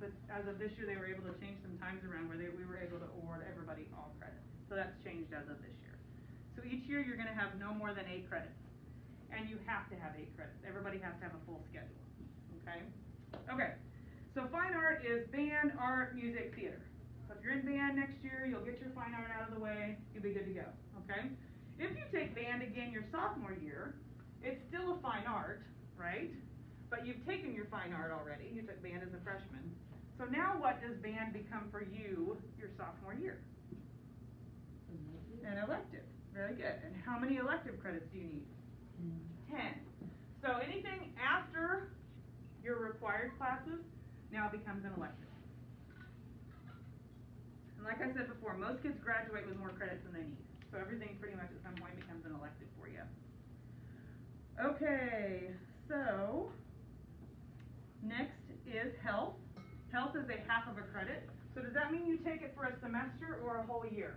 but as of this year they were able to change some times around where we were able to award everybody all credits. So that's changed as of this year. So each year you're going to have no more than 8 credits. And you have to have 8 credits. Everybody has to have a full schedule. Okay? Okay. So fine art is band, art, music, theater. So if you're in band next year, you'll get your fine art out of the way, you'll be good to go, okay? If you take band again your sophomore year, it's still a fine art, right? But you've taken your fine art already, you took band as a freshman. So now what does band become for you your sophomore year? An elective, very good. And how many elective credits do you need? 10. So anything after your required classes now becomes an elective. And like I said before, most kids graduate with more credits than they need. So everything pretty much at some point becomes an elective for you. Okay, So, next is health. Health is a half of a credit. So does that mean you take it for a semester or a whole year?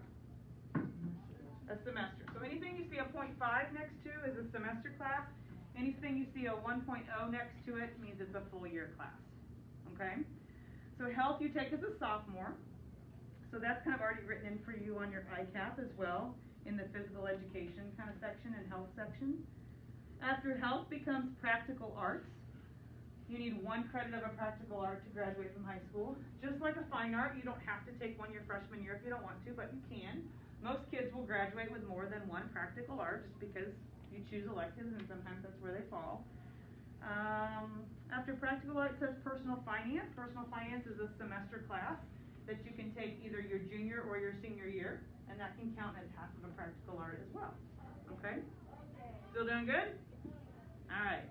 A semester. So anything you see a 0.5 next to is a semester class. Anything you see a 1.0 next to it means it's a full year class. Okay? So health you take as a sophomore. So that's kind of already written in for you on your ICAP as well in the physical education kind of section and health section. After health becomes practical arts. You need 1 credit of a practical art to graduate from high school. Just like a fine art, you don't have to take one your freshman year if you don't want to, but you can. Most kids will graduate with more than 1 practical art just because you choose electives and sometimes that's where they fall. After practical art says personal finance. Personal finance is a semester class that you can take either your junior or your senior year, and that can count as half of a practical art as well. Okay? Still doing good? All right.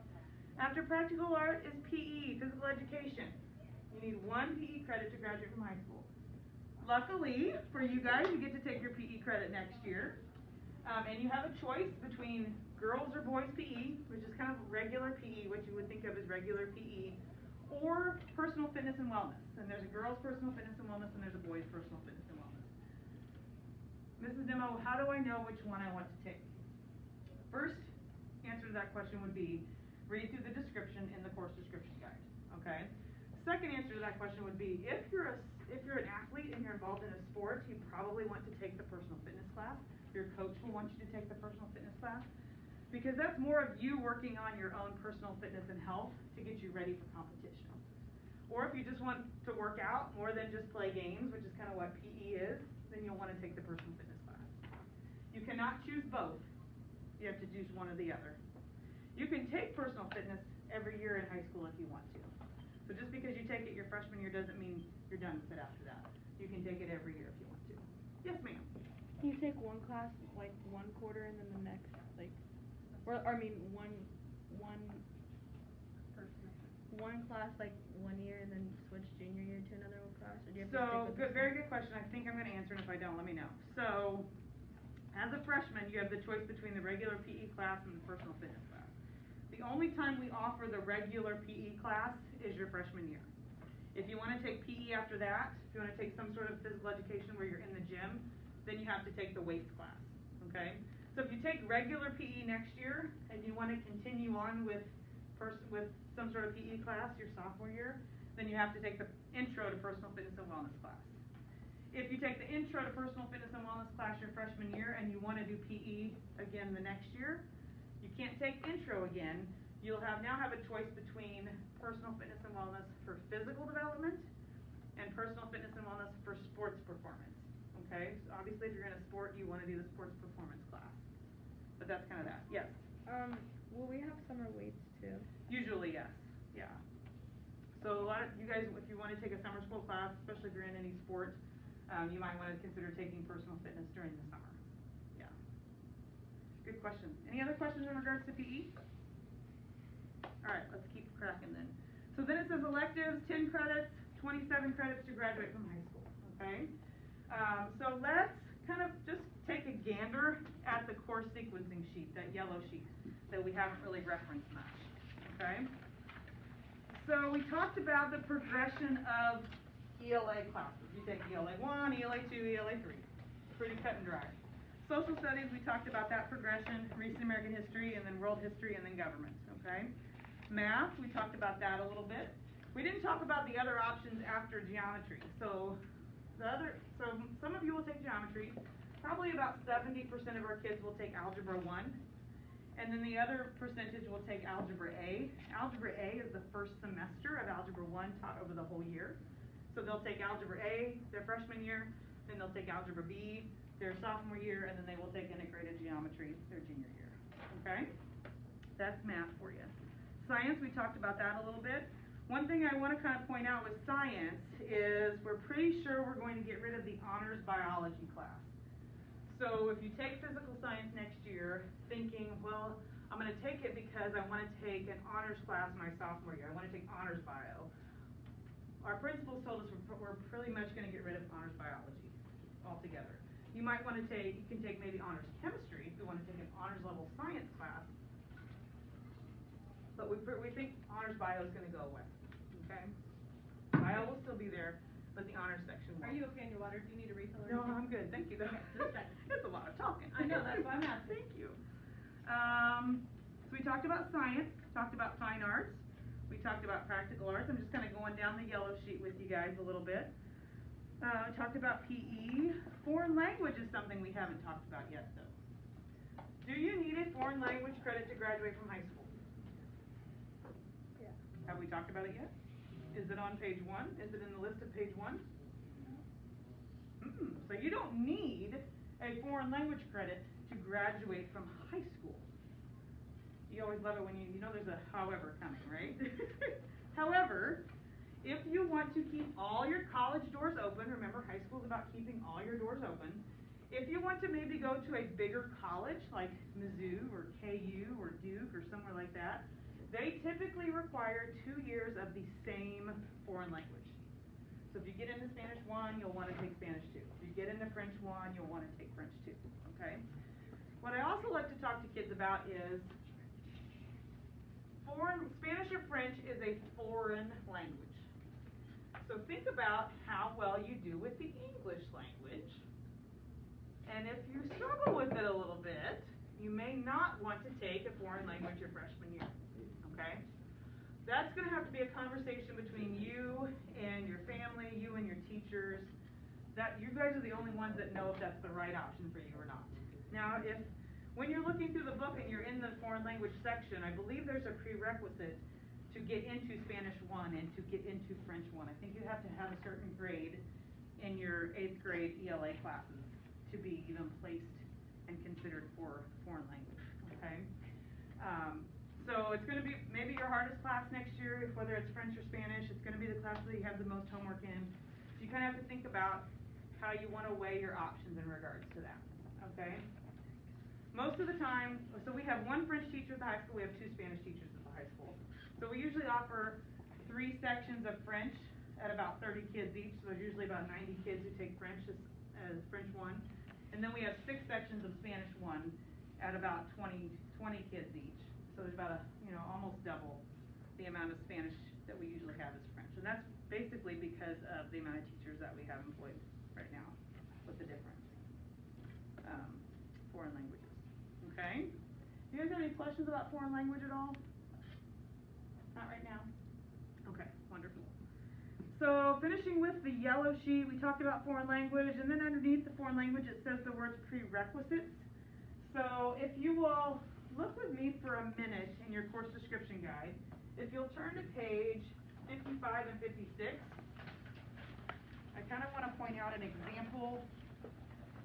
After practical art is PE, physical education. You need 1 PE credit to graduate from high school. Luckily for you guys, you get to take your PE credit next year. And you have a choice between girls or boys PE, which is kind of regular PE, what you would think of as regular PE, or personal fitness and wellness. And there's a girls' personal fitness and wellness, and there's a boys' personal fitness and wellness. Mrs. Nimmo, how do I know which one I want to take? First answer to that question would be read through the description in the course description guide. Okay? Second answer to that question would be if you're an athlete and you're involved in a sport, you probably want to take the personal fitness class. Your coach will want you to take the personal fitness class because that's more of you working on your own personal fitness and health to get you ready for competition. Or if you just want to work out more than just play games, which is kind of what PE is, then you'll want to take the personal fitness class. You cannot choose both. You have to choose one or the other. You can take personal fitness every year in high school if you want to. So just because you take it your freshman year doesn't mean you're done with it after that. You can take it every year if you want to. Yes, ma'am. Can you take one class like 1 quarter and then the next like, or I mean one class like 1 year and then switch junior year to another class? Or do you have to stick So with good, the very same? good question. I think I'm going to answer it. If I don't, let me know. So as a freshman, you have the choice between the regular PE class and the personal fitness class. The only time we offer the regular PE class is your freshman year. If you want to take PE after that, if you want to take some sort of physical education where you're in the gym, then you have to take the weights class, okay? So if you take regular PE next year and you want to continue on with some sort of PE class your sophomore year, then you have to take the Intro to Personal Fitness and Wellness class. If you take the Intro to Personal Fitness and Wellness class your freshman year and you want to do PE again the next year, you can't take Intro again. You'll now have a choice between Personal Fitness and Wellness for physical development and Personal Fitness and Wellness for sports performance. Okay? So obviously if you're in a sport, you want to do the sports performance class. But that's kind of that. Yes? Will we have summer weights too? Usually, yes. Yeah. So a lot of you guys, if you want to take a summer school class, especially if you're in any sport, you might want to consider taking personal fitness during the summer. Yeah. Good question. Any other questions in regards to PE? All right, let's keep cracking then. So then it says electives, 10 credits, 27 credits to graduate from high school, okay? So let's kind of just take a gander at the course sequencing sheet, that yellow sheet that we haven't really referenced much, okay? So we talked about the progression of ELA classes. You take ELA 1, ELA 2, ELA 3. Pretty cut and dry. Social studies, we talked about that progression, recent American history, and then world history, and then government, okay? Math, we talked about that a little bit. We didn't talk about the other options after geometry. So some of you will take geometry. Probably about 70% of our kids will take Algebra 1. And then the other percentage will take Algebra A. Algebra A is the first semester of Algebra 1 taught over the whole year. So they'll take Algebra A their freshman year, then they'll take Algebra B their sophomore year, and then they will take integrated geometry their junior year. Okay? That's math for you. Science, we talked about that a little bit. One thing I want to kind of point out with science is we're pretty sure we're going to get rid of the honors biology class. So if you take physical science next year thinking, well, I'm going to take it because I want to take an honors class my sophomore year. I want to take honors bio. Our principals told us we're pretty much going to get rid of honors biology altogether. You might want to you can take maybe honors chemistry if you want to take an honors level science class. but we think honors bio is gonna go away, okay? Bio will still be there, but the honors section won't. Are you okay on your water? Do you need a refill or No, anything? I'm good, thank you though. Okay, just checking. It's a lot of talking. I know, that's why I'm asking. Thank you. So we talked about science, talked about fine arts, we talked about practical arts. I'm just kind of going down the yellow sheet with you guys a little bit. We talked about PE. Foreign language is something we haven't talked about yet though. Do you need a foreign language credit to graduate from high school? Yeah. Have we talked about it yet? Is it on page 1? Is it in the list of page 1? So you don't need a foreign language credit to graduate from high school. You always love it when you know there's a however coming, right? However, if you want to keep all your college doors open, remember high school is about keeping all your doors open. If you want to maybe go to a bigger college like Mizzou or KU or Duke or somewhere like that, they typically require 2 years of the same foreign language. So if you get into Spanish 1, you'll want to take Spanish 2. If you get into French 1, you'll want to take French 2, okay? What I also like to talk to kids about is Spanish or French is a foreign language. So think about how well you do with the English language. And if you struggle with it a little bit, you may not want to take a foreign language your freshman year, okay? That's going to have to be a conversation between you and your family, you and your teachers. That you guys are the only ones that know if that's the right option for you or not. Now, when you're looking through the book and you're in the foreign language section, I believe there's a prerequisite to get into Spanish 1 and to get into French 1. I think you have to have a certain grade in your 8th grade ELA classes to be even placed and considered for foreign language, okay? So it's going to be maybe your hardest class next year, whether it's French or Spanish. It's going to be the class that you have the most homework in. So you kind of have to think about how you want to weigh your options in regards to that, okay? Most of the time, so we have 1 French teacher at the high school, we have 2 Spanish teachers at the high school. So we usually offer 3 sections of French at about 30 kids each, so there's usually about 90 kids who take French as French 1. And then we have 6 sections of Spanish 1 at about 20 kids each. So there's about almost double the amount of Spanish that we usually have as French. And that's basically because of the amount of teachers that we have employed right now with the different foreign languages. Okay? Do you guys have any questions about foreign language at all? Not right now? Okay, wonderful. So finishing with the yellow sheet, we talked about foreign language, and then underneath the foreign language it says the words prerequisites. So if you will look with me for a minute in your course description guide, if you'll turn to page 55 and 56, I kind of want to point out an example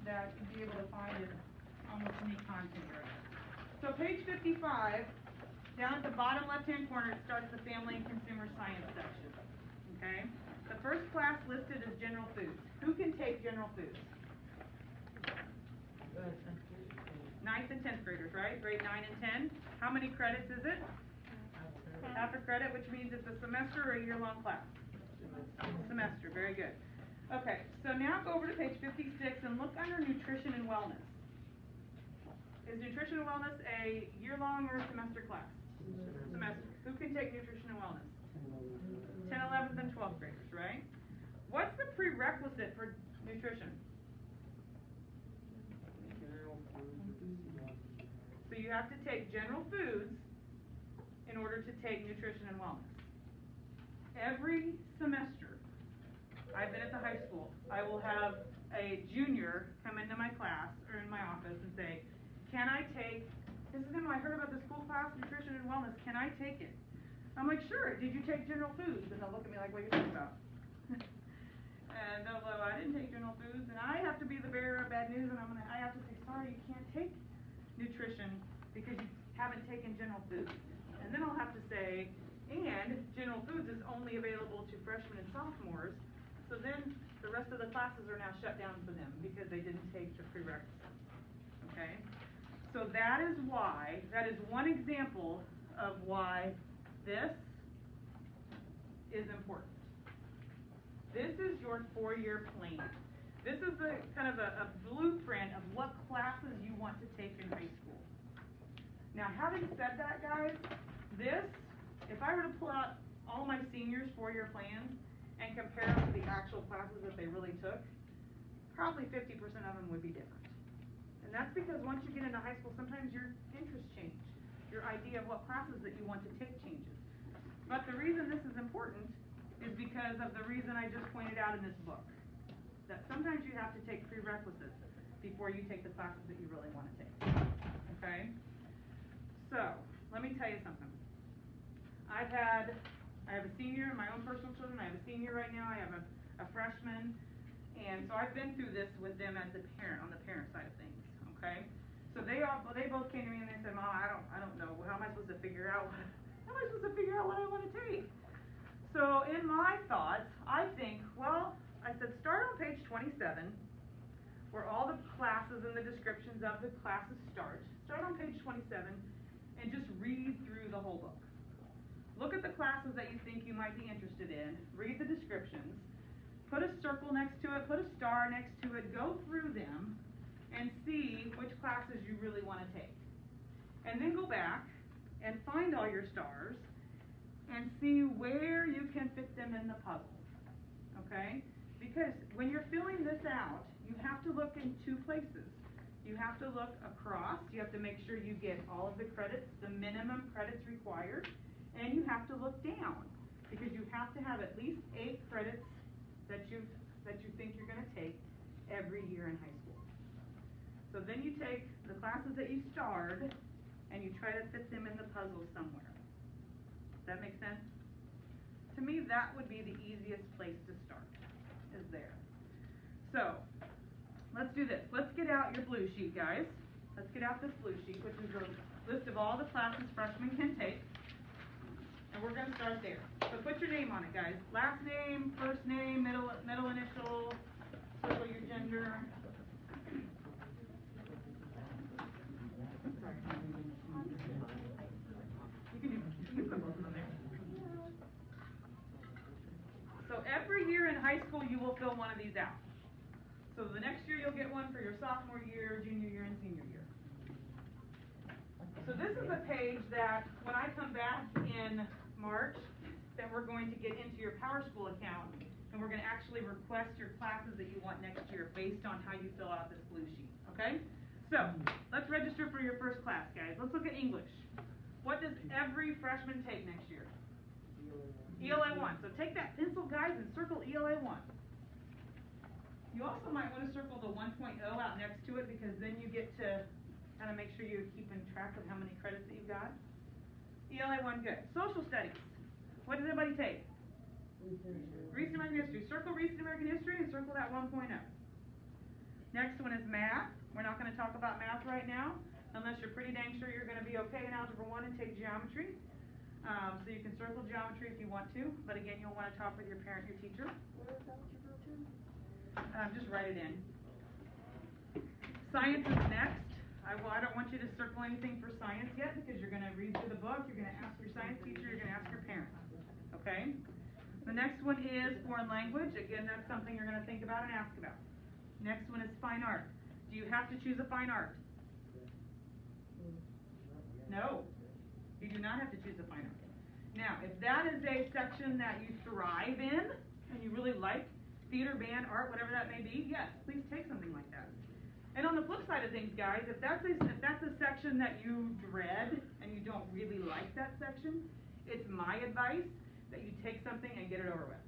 that you'll be able to find in almost any content area. So page 55, down at the bottom left-hand corner, it starts the family and consumer science section. Okay? The first class listed is general foods. Who can take general foods? 9th and 10th graders, right? Grade 9 and 10. How many credits is it? Half a credit, which means it's a semester or a year-long class? Semester, very good. Okay, so now go over to page 56 and look under nutrition and wellness. Is nutrition and wellness a year-long or a semester class? Semester. Who can take nutrition and wellness? 10, 11th, and 12th graders, right? What's the prerequisite for nutrition? So you have to take general foods in order to take nutrition and wellness. Every semester, I've been at the high school, I will have a junior come into my class or in my office and say, can I take, this is I heard about the school class, nutrition and wellness, can I take it? I'm like, sure, did you take general foods? And they'll look at me like, what are you talking about? And they'll go, I didn't take general foods, and I have to be the bearer of bad news, and I have to say, sorry, you can't take nutrition because you haven't taken general foods. And then I'll have to say, and general foods is only available to freshmen and sophomores, so then the rest of the classes are now shut down for them because they didn't take the prerequisites. Okay? So that is one example of why this is important. This is your 4-year plan. This is the kind of a blueprint of what classes you want to take in high school. Now, having said that, guys, this if I were to pull out all my seniors' 4-year plans and compare them to the actual classes that they really took, probably 50% of them would be different. And that's because once you get into high school, sometimes your interests change. Your idea of what classes that you want to take changes. But the reason this is important is because of the reason I just pointed out in this book. That sometimes you have to take prerequisites before you take the classes that you really want to take. Okay? So, let me tell you something. I have a senior in my own personal children. I have a senior right now. I have a freshman. And so I've been through this with them as a parent, on the parent side of things. Okay? So they both came to me and they said, Mom, I don't know. How am I supposed to figure out what I want to take? So in my thoughts, I think, well, I said start on page 27, where all the classes and the descriptions of the classes start. Start on page 27 and just read through the whole book. Look at the classes that you think you might be interested in. Read the descriptions. Put a circle next to it. Put a star next to it. Go through them and see which classes you really want to take. And then go back and find all your stars and see where you can fit them in the puzzle. Okay? Because when you're filling this out, you have to look in two places. You have to look across. You have to make sure you get all of the credits, the minimum credits required. And you have to look down, because you have to have at least 8 credits that you think you're going to take every year in high school. So then you take the classes that you starred, and you try to fit them in the puzzle somewhere. Does that make sense? To me, that would be the easiest place to start, is there. So, let's do this. Let's get out your blue sheet, guys. Let's get out this blue sheet, which is a list of all the classes freshmen can take. And we're going to start there. So put your name on it, guys. Last name, first name, middle initial, circle your gender. Sorry. You can put both of them there. So every year in high school, you will fill one of these out. So the next year, you'll get one for your sophomore year, junior year, and senior year. So this is a page that, when I come back in March, that we're going to get into your PowerSchool account, and we're going to actually request your classes that you want next year based on how you fill out this blue sheet, okay? So, let's register for your first class, guys. Let's look at English. What does every freshman take next year? ELA 1. So take that pencil, guys, and circle ELA 1. You also might want to circle the 1.0 out next to it, because then you get to kind of make sure you're keeping track of how many credits that you've got. ELA 1, good. Social studies. What does everybody take? Recent American History. Circle Recent American History and circle that 1.0. Next one is math. We're not going to talk about math right now, unless you're pretty dang sure you're going to be okay in Algebra 1 and take geometry. So you can circle geometry if you want to, but again, you'll want to talk with your parent, your teacher. Just write it in. Science is next. I don't want you to circle anything for science yet, because you're going to read through the book, you're going to ask your science teacher, you're going to ask your parents. Okay? The next one is foreign language. Again, that's something you're going to think about and ask about. Next one is fine art. Do you have to choose a fine art? No. You do not have to choose a fine art. Now, if that is a section that you thrive in, and you really like, theater, band, art, whatever that may be, yes, please take something like that. And on the flip side of things, guys, if that's a section that you dread and you don't really like that section, it's my advice that you take something and get it over with.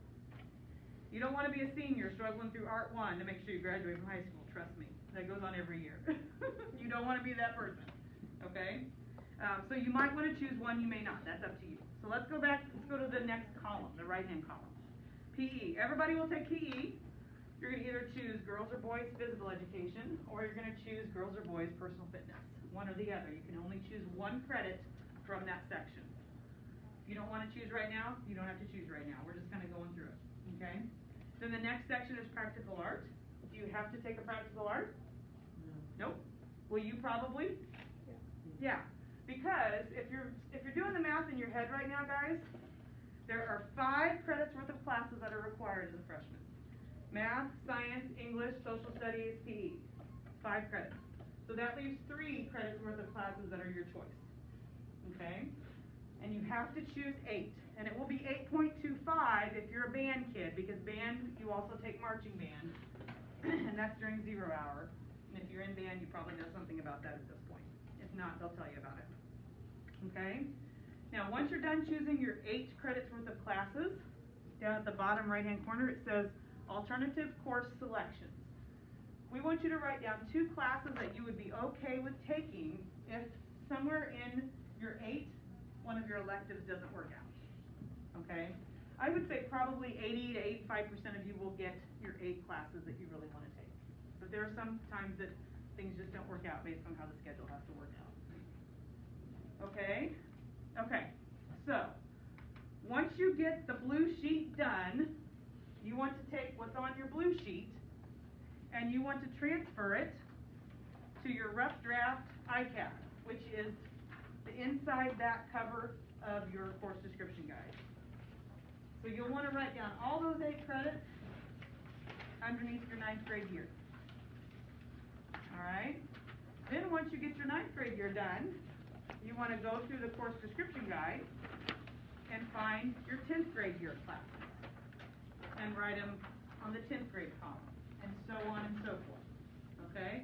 You don't want to be a senior struggling through Art 1 to make sure you graduate from high school. Trust me, that goes on every year. You don't want to be that person, okay? So you might want to choose one, you may not. That's up to you. So let's go back. Let's go to the next column, the right-hand column. PE. Everybody will take PE. You're going to either choose girls or boys physical education, or you're going to choose girls or boys personal fitness. One or the other. You can only choose 1 credit from that section. If you don't want to choose right now, you don't have to choose right now. We're just kind of going through it. Okay? Then the next section is practical art. Do you have to take a practical art? No. Nope. Will you probably? Yeah. Because if you're doing the math in your head right now, guys, there are 5 credits worth of classes that are required as a freshman. Math, science, English, social studies, PE. 5 credits. So that leaves 3 credits worth of classes that are your choice. Okay? And you have to choose 8. And it will be 8.25 if you're a band kid, because band, you also take marching band, and that's during 0 hour. And if you're in band, you probably know something about that at this point. If not, they'll tell you about it. Okay? Now, once you're done choosing your 8 credits worth of classes, down at the bottom right-hand corner, it says Alternative Course Selections. We want you to write down 2 classes that you would be okay with taking if somewhere in your 8, one of your electives doesn't work out. Okay? I would say probably 80 to 85% of you will get your 8 classes that you really want to take. But there are some times that things just don't work out based on how the schedule has to work out. Okay? Okay. So, once you get the blue sheet done, you want to take what's on your blue sheet and you want to transfer it to your rough draft ICAP, which is the inside back cover of your course description guide. So you'll want to write down all those 8 credits underneath your 9th grade year. Alright? Then once you get your 9th grade year done, you want to go through the course description guide and find your 10th grade year classes and write them on the 10th grade column, and so on and so forth. Okay?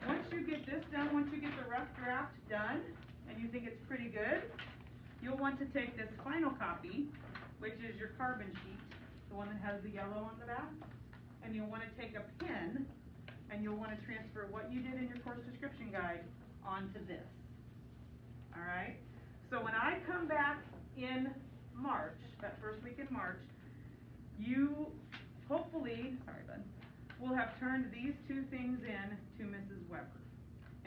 Once you get this done, once you get the rough draft done, and you think it's pretty good, you'll want to take this final copy, which is your carbon sheet, the one that has the yellow on the back, and you'll want to take a pen, and you'll want to transfer what you did in your course description guide onto this. Alright? So when I come back in March, that first week in March, you hopefully, sorry bud, will have turned these 2 things in to Mrs. Weber.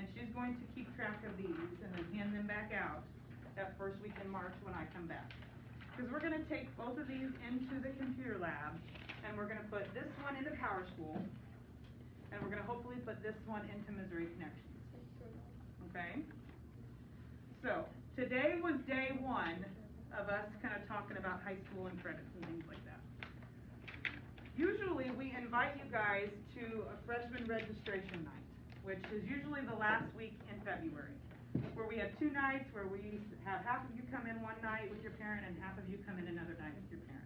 And she's going to keep track of these and then hand them back out that first week in March when I come back. Because we're going to take both of these into the computer lab, and we're going to put this one into Power School, and we're going to hopefully put this one into Missouri Connections. Okay? So, today was day 1 of us kind of talking about high school and credits and things like that. Usually we invite you guys to a freshman registration night, which is usually the last week in February, where we have 2 nights where we have half of you come in one night with your parent and half of you come in another night with your parent.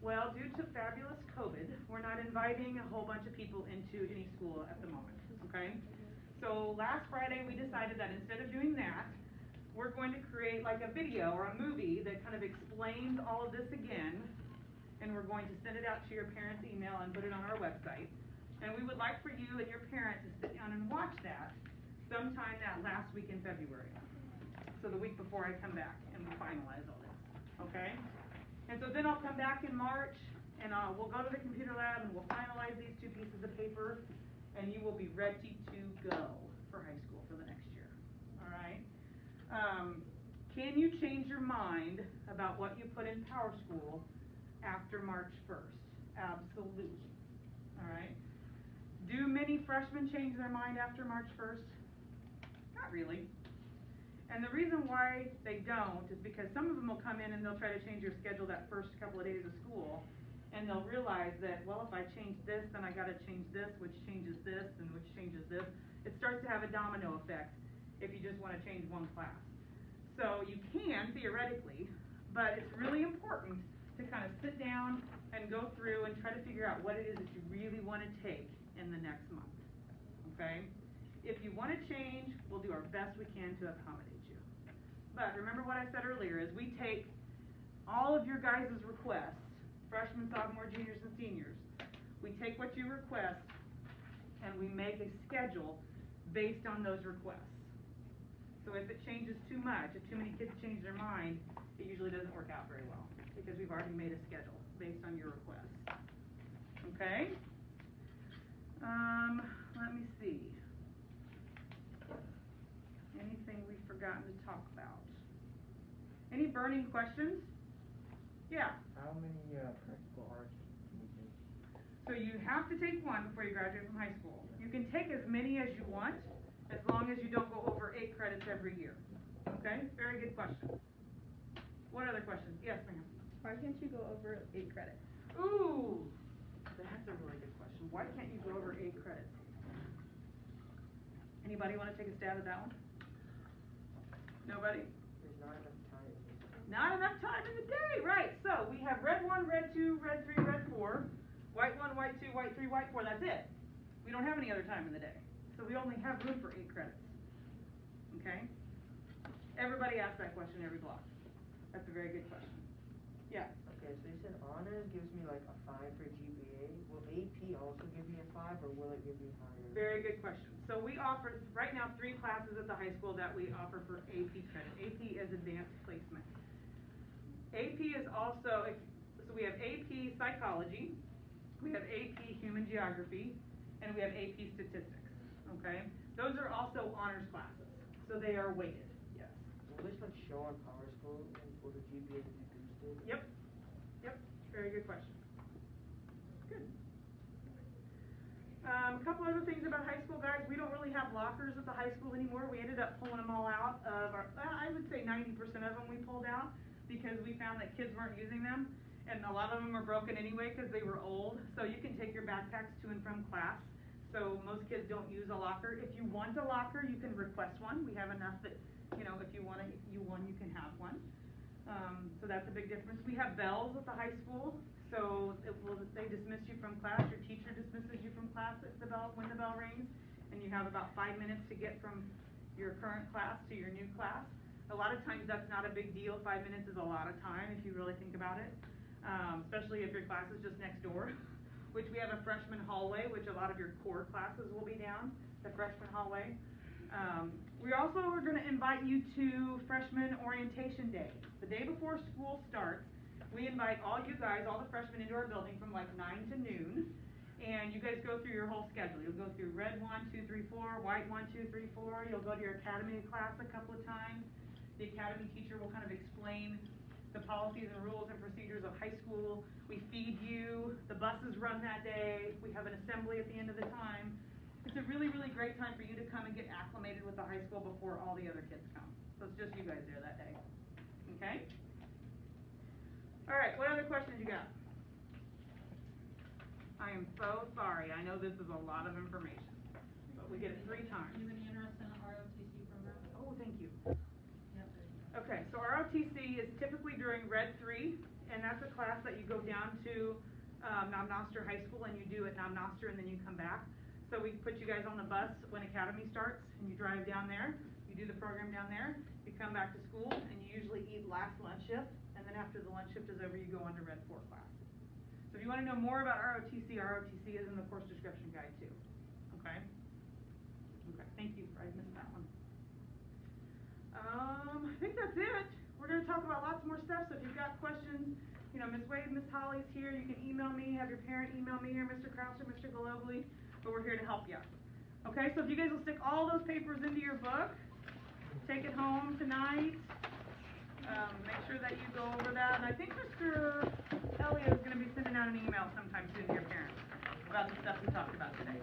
Well, due to fabulous COVID, we're not inviting a whole bunch of people into any school at the moment, okay? So last Friday we decided that instead of doing that, we're going to create like a video or a movie that kind of explains all of this again, and we're going to send it out to your parents' email and put it on our website. And we would like for you and your parent to sit down and watch that sometime that last week in February. So the week before I come back and we finalize all this, okay? And so then I'll come back in March and we'll go to the computer lab and we'll finalize these 2 pieces of paper, and you will be ready to go for high school for the next year, all right? Can you change your mind about what you put in Power School after March 1st? Absolutely. All right. Do many freshmen change their mind after March 1st? Not really. And the reason why they don't is because some of them will come in and they'll try to change your schedule that first couple of days of school, and they'll realize that, well, if I change this, then I got to change this, which changes this, and which changes this. It starts to have a domino effect if you just want to change one class. So you can, theoretically, but it's really important to kind of sit down and go through and try to figure out what it is that you really want to take in the next month, okay? If you want to change, we'll do our best we can to accommodate you. But remember what I said earlier, is we take all of your guys' requests, freshmen, sophomore, juniors, and seniors. We take what you request and we make a schedule based on those requests. So if it changes too much, if too many kids change their mind, it usually doesn't work out very well, because we've already made a schedule based on your requests. Okay? Let me see. Anything we've forgotten to talk about? Any burning questions? Yeah. How many practical arts can we take? So you have to take 1 before you graduate from high school. You can take as many as you want, as long as you don't go over 8 credits every year. Okay? Very good question. What other questions? Yes, ma'am. Why can't you go over 8 credits? Ooh, that's a really good question. Why can't you go over 8 credits? Anybody want to take a stab at that one? Nobody? There's not enough time. Not enough time in the day, right? So we have red 1, red 2, red 3, red 4, white 1, white 2, white 3, white 4. That's it. We don't have any other time in the day. So we only have room for 8 credits. Okay? Everybody asks that question every block. That's a very good question. Yeah. Okay, so you said honors gives me like a 5 for GPA. Will AP also give me a 5, or will it give me higher? Very good question. So we offer, right now, 3 classes at the high school that we offer for AP credit. AP is advanced placement. AP is also, so we have AP psychology, we have AP human geography, and we have AP statistics, okay? Those are also honors classes, so they are weighted, yes. Will this like show on Power School and will the GPA be boosted? Yep, yep, very good question. Good. A couple other things about high school, guys. We don't really have lockers at the high school anymore. We ended up pulling them all out of our, I would say 90% of them we pulled out because we found that kids weren't using them. And a lot of them are broken anyway because they were old. So you can take your backpacks to and from class. So most kids don't use a locker. If you want a locker, you can request one. We have enough that, you know, if you want one, you can have one. So that's a big difference. We have bells at the high school. So they dismiss you from class. Your teacher dismisses you from class when the bell rings. And you have about 5 minutes to get from your current class to your new class. A lot of times that's not a big deal. 5 minutes is a lot of time if you really think about it. Especially if your class is just next door, which we have a freshman hallway, which a lot of your core classes will be down, the freshman hallway. We also are going to invite you to freshman orientation day. The day before school starts, we invite all you guys, all the freshmen into our building from like 9 to noon, and you guys go through your whole schedule. You'll go through red 1, 2, 3, 4, white 1, 2, 3, 4. You'll go to your academy class a couple of times. The academy teacher will kind of explain the policies and rules and procedures of high school. We feed you. The buses run that day. We have an assembly at the end of the time. It's a really, really great time for you to come and get acclimated with the high school before all the other kids come. So it's just you guys there that day. Okay? All right, what other questions you got? I am so sorry. I know this is a lot of information, but we get it 3 times. You have any interest in the ROTC program? Oh, thank you. Yep, there you go. Okay, so ROTC is typically during Red 3, and that's a class that you go down to Noster High School, and you do at Noster, and then you come back. So we put you guys on the bus when Academy starts, and you drive down there. You do the program down there. You come back to school, and you usually eat last lunch shift, and then after the lunch shift is over, you go on to Red 4 class. So if you want to know more about ROTC is in the course description guide too. Okay? Okay, thank you. I missed that one. I think that's it. We're going to talk about lots more stuff, so if you've got questions, you know, Ms. Wade, Ms. Holly's here. You can email me, have your parent email me, or Mr. Krause or Mr. Globally, but we're here to help you. Okay, so if you guys will stick all those papers into your book, take it home tonight. Make sure that you go over that. And I think Mr. Elliott is going to be sending out an email sometime soon to your parents about the stuff we talked about today.